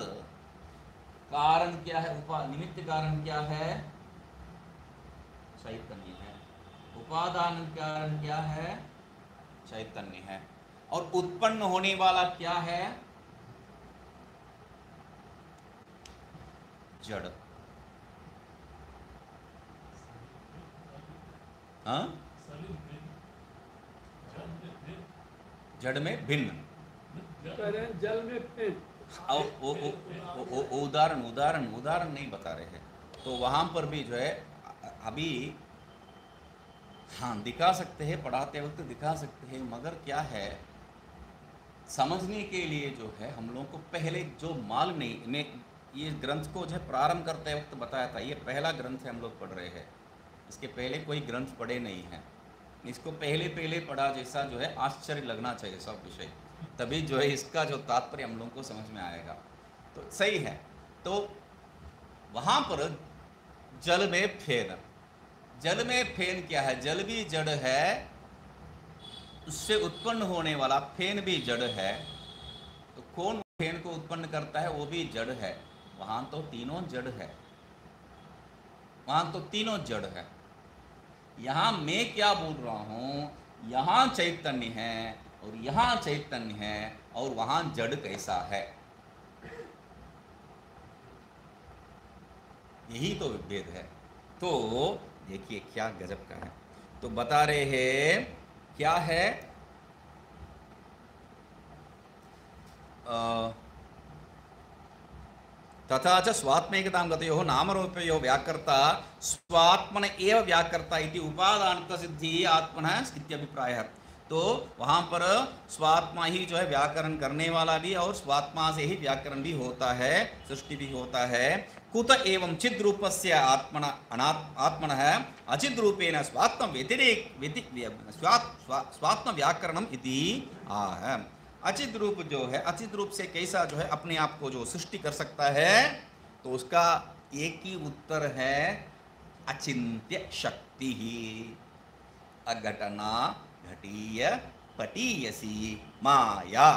कारण क्या है? निमित्त कारण क्या है? चैतन्य है। उपादान कारण क्या है? चैतन्य है। और उत्पन्न होने वाला क्या है? जड़। हाँ, जड़ में भिन्न, जल में फिर उदाहरण नहीं बता रहे हैं। तो वहां पर भी जो है अभी हाँ दिखा सकते हैं, पढ़ाते वक्त दिखा सकते हैं, मगर क्या है, समझने के लिए जो है हम लोगों को पहले जो मालूम नहीं, मैं ये ग्रंथ को जो है प्रारंभ करते वक्त बताया था, ये पहला ग्रंथ है हम लोग पढ़ रहे हैं, इसके पहले कोई ग्रंथ पढ़े नहीं हैं, इसको पहले पहले पढ़ा जैसा जो है आश्चर्य लगना चाहिए सब विषय, तभी जो है इसका जो तात्पर्य हम लोगों को समझ में आएगा। तो सही है। तो वहाँ पर जल में फेन, जल में फेन क्या है? जल भी जड़ है, उससे उत्पन्न होने वाला फेन भी जड़ है। तो कौन फेन को उत्पन्न करता है? वो भी जड़ है। वहाँ तो तीनों जड़ है, वहाँ तो तीनों जड़ है। यहाँ मैं क्या बोल रहा हूँ, यहाँ चैतन्य है और यहाँ चैतन्य है, और वहाँ जड़ कैसा है, यही तो विभेद है। तो देखिए क्या गजब का है। तो बता रहे हैं क्या है, तथा च स्वात्मैकतां गतयोः नामरूपयोः व्याकर्ता स्वात्मन एव व्याकर्ता इति उपादानत्व सिद्धि आत्मनः इत्यभिप्रायः। तो वहाँ पर स्वात्मा ही जो है व्याकरण करने वाला भी, और स्वात्मा से ही व्याकरण भी होता है, सृष्टि भी होता है। कुत एवं चिद रूपस्य आत्मनः अचिद रूपेण स्वात्म स्वात्म व्याकरणम इति आह। अचित रूप जो है, अचित रूप से कैसा जो है अपने आप को जो सृष्टि कर सकता है, तो उसका एक ही उत्तर है अचिंत्य शक्ति ही। अघटना घटीय पटीयसी माया,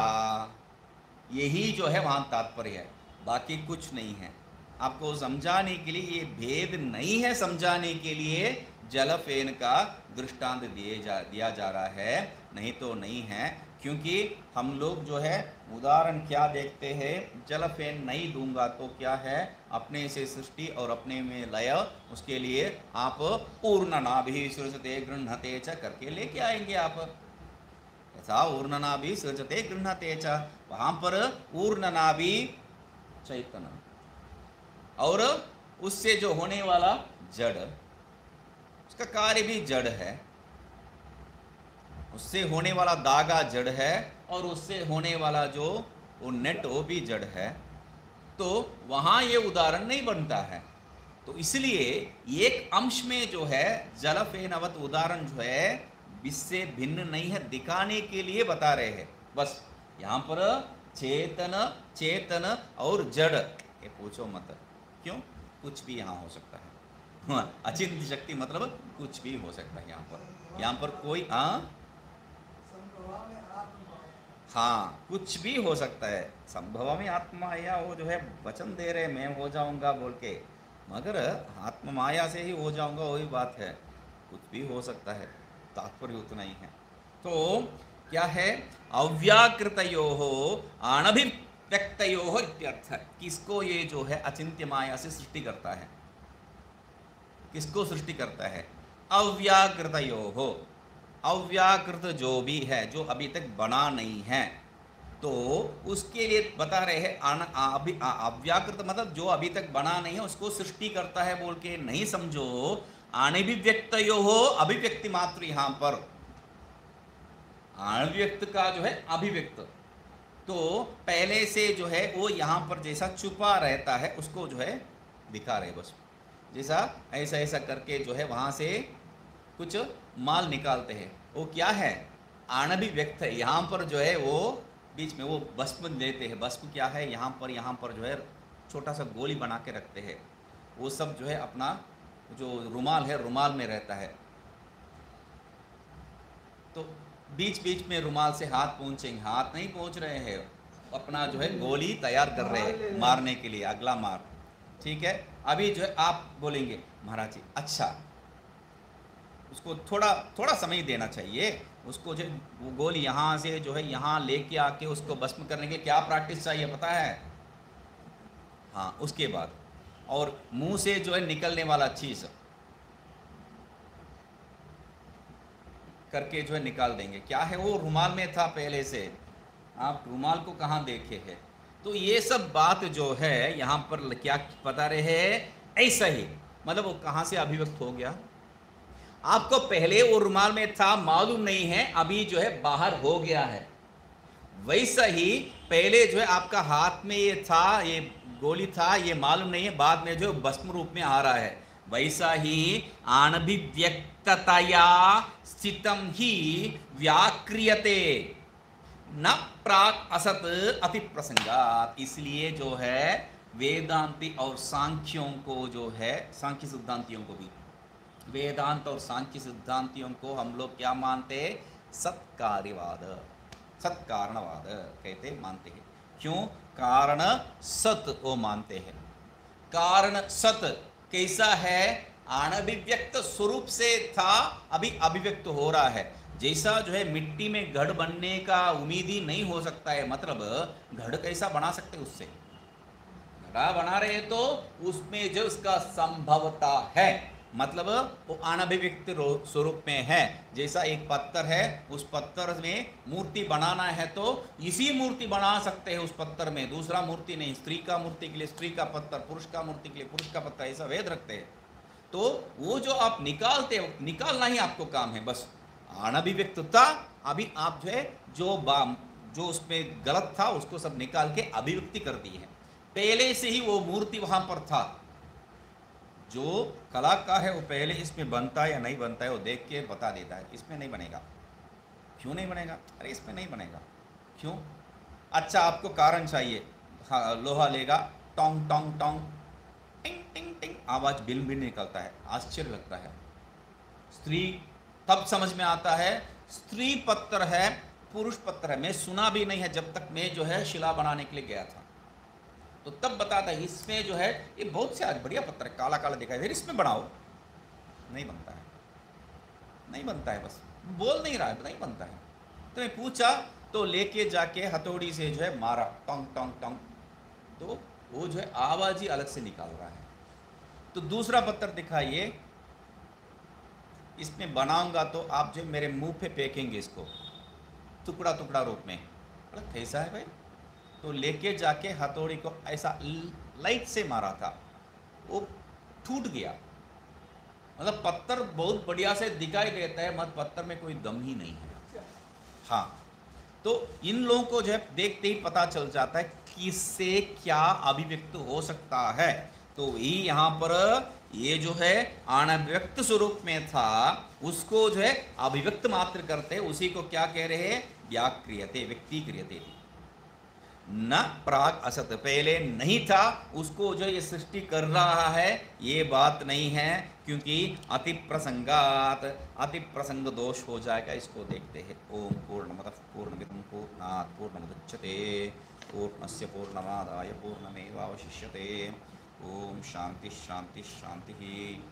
यही जो है वहां तात्पर्य है, बाकी कुछ नहीं है। आपको समझाने के लिए, ये भेद नहीं है, समझाने के लिए जल फेन का दृष्टांत दिया जा रहा है, नहीं तो नहीं है। क्योंकि हम लोग जो है उदाहरण क्या देखते हैं, जल फेन नहीं दूंगा तो क्या है, अपने से सृष्टि और अपने में लय, उसके लिए आप ऊर्णनाभि सृजते गृह्णते च करके लेके आएंगे आप। ऐसा ऊर्णनाभि सृजते गृह्णते च, वहां पर ऊर्णनाभि चैतन्य और उससे जो होने वाला जड़, उसका कार्य भी जड़ है, उससे होने वाला धागा जड़ है, और उससे होने वाला जो वो नेट वो भी जड़ है। तो वहां ये उदाहरण नहीं बनता है। तो इसलिए एक अंश में जो है जल फेनवत उदाहरण जो है इससे भिन्न नहीं है, दिखाने के लिए बता रहे हैं बस। यहाँ पर चेतन चेतन और जड़, ये पूछो मत, क्यों? कुछ भी यहाँ हो सकता है। अचिंत्य शक्ति मतलब कुछ भी हो सकता है यहाँ पर कोई हाँ कुछ भी हो सकता है। संभव में आत्मा या वो जो है वचन दे रहे मैं हो जाऊंगा बोल के, मगर आत्म माया से ही हो जाऊंगा वही बात है, कुछ भी हो सकता है, तात्पर्य उतना ही है। तो क्या है, अव्याकृतयोः अनभिव्यक्तयोः इत्यर्थ। किसको ये जो है अचिंत्य माया से सृष्टि करता है, किसको सृष्टि करता है? अव्याकृतयोः, अव्याकृत जो भी है, जो अभी तक बना नहीं है, तो उसके लिए बता रहे हैं अव्याकृत मतलब जो अभी तक बना नहीं है उसको सृष्टि करता है बोल के नहीं समझो। अनभिव्यक्तयोः अभिव्यक्ति मात्र, यहाँ पर अव्यक्त का जो है अभिव्यक्त, तो पहले से जो है वो यहाँ पर जैसा छुपा रहता है उसको जो है दिखा रहे बस, जैसा ऐसा ऐसा करके जो है वहां से कुछ माल निकालते हैं, वो क्या है? अनभिव्यक्त है। यहाँ पर जो है वो बीच में वो भस्म लेते हैं, भस्म क्या है, यहाँ पर जो है छोटा सा गोली बना के रखते हैं, वो सब जो है अपना जो रुमाल है, रुमाल में रहता है। तो बीच बीच में रुमाल से हाथ पहुँचेंगे, हाथ नहीं पहुँच रहे हैं, अपना जो है गोली तैयार कर रहे हैं मारने के लिए, अगला मार। ठीक है, अभी जो है आप बोलेंगे महाराज जी अच्छा, उसको थोड़ा समय देना चाहिए, उसको जो वो गोली यहाँ से जो है यहाँ लेके आके उसको भस्म करने के क्या प्रैक्टिस चाहिए पता है? हाँ, उसके बाद और मुंह से जो है निकलने वाला चीज करके जो है निकाल देंगे। क्या है वो? रुमाल में था पहले से, आप रुमाल को कहाँ देखे हैं? तो ये सब बात जो है यहाँ पर क्या बता रहे हैं, ऐसा ही मतलब वो कहाँ से अभिव्यक्त हो गया, आपको पहले वो रुमाल में था मालूम नहीं है, अभी जो है बाहर हो गया है। वैसा ही पहले जो है आपका हाथ में ये था, ये गोली था, ये मालूम नहीं है, बाद में जो भस्म रूप में आ रहा है। वैसा ही अनभिव्यक्ततया स्थितम ही व्याक्रियते न प्राक असत अति प्रसंगात। इसलिए जो है वेदांती और सांख्यों को जो है, सांख्य सिद्धांतियों को भी, वेदांत और सांख्य सिद्धांतियों को हम लोग क्या मानते हैं? सत्कार्यवाद, सत्कारणवाद कहते मानते हैं। क्यों? कारण सत वो मानते हैं। कारण सत कैसा है? अनभिव्यक्त स्वरूप से था, अभी अभिव्यक्त हो रहा है। जैसा जो है मिट्टी में घड़ बनने का उम्मीद ही नहीं हो सकता है, मतलब घड़ कैसा बना सकते उससे? घड़ा बना रहे तो उसमें जो उसका संभवता है, मतलब वो अनभिव्यक्त स्वरूप में है। जैसा एक पत्थर है, उस पत्थर में मूर्ति बनाना है तो इसी मूर्ति बना सकते हैं उस पत्थर में, दूसरा मूर्ति नहीं। स्त्री का मूर्ति के लिए स्त्री का पत्थर, पुरुष का मूर्ति के लिए पुरुष का पत्थर, ऐसा वेद रखते हैं। तो वो जो आप निकालते हो, निकालना ही आपको काम है बस। अनभिव्यक्तता, अभी आप जो है जो उसमें गलत था उसको सब निकाल के अभिव्यक्ति कर दी है। पहले से ही वो मूर्ति वहां पर था। जो कलाकार है वो पहले इसमें बनता है या नहीं बनता है वो देख के बता देता है, इसमें नहीं बनेगा। क्यों नहीं बनेगा? अरे इसमें नहीं बनेगा, क्यों? अच्छा आपको कारण चाहिए। हाँ, लोहा लेगा, टोंग टोंग टोंग, टिंग टिंग टिंग आवाज बिल बिल निकलता है, आश्चर्य लगता है। स्त्री तब समझ में आता है स्त्री पत्थर है, पुरुष पत्थर है। मैं सुना भी नहीं है जब तक मैं जो है शिला बनाने के लिए गया था, तो तब बताता है इसमें जो है ये बहुत से आज बढ़िया पत्थर है, काला काला दिखाई, फिर इसमें बनाओ। नहीं बनता है, नहीं बनता है, बस बोल नहीं रहा है, नहीं बनता है। तो मैं पूछा तो लेके जाके हथौड़ी से जो है मारा, टोंग टोंग टोंग, तो वो जो है आवाज ही अलग से निकाल रहा है। तो दूसरा पत्थर दिखाइए, इसमें बनाऊंगा तो आप जो मेरे मुंह पे फेंकेंगे इसको टुकड़ा टुकड़ा रूप में। कैसा है भाई? तो लेके जाके हथौड़ी को ऐसा लाइट से मारा था, वो टूट गया। मतलब पत्थर बहुत बढ़िया से दिखाई देता है, मत पत्थर में कोई दम ही नहीं है। हाँ, तो इन लोगों को जो है देखते ही पता चल जाता है किससे क्या अभिव्यक्त हो सकता है। तो ये यहाँ पर ये जो है अनभिव्यक्त स्वरूप में था, उसको जो है अभिव्यक्त मात्र करते, उसी को क्या कह रहे हैं? व्याक्रियते, व्यक्ति क्रियते। न प्राग असत, पहले नहीं था, उसको जो ये सृष्टि कर रहा है, ये बात नहीं है, क्योंकि अति प्रसंगात, अति प्रसंग दोष हो जाएगा। इसको देखते हैं। ओम पूर्णमतः पूर्णमिदं पूर्णात् पूर्णमुदच्यते पूर्णस्य पूर्णमादाय पूर्णमेवावशिष्यते। ओम शांति शांति शांति।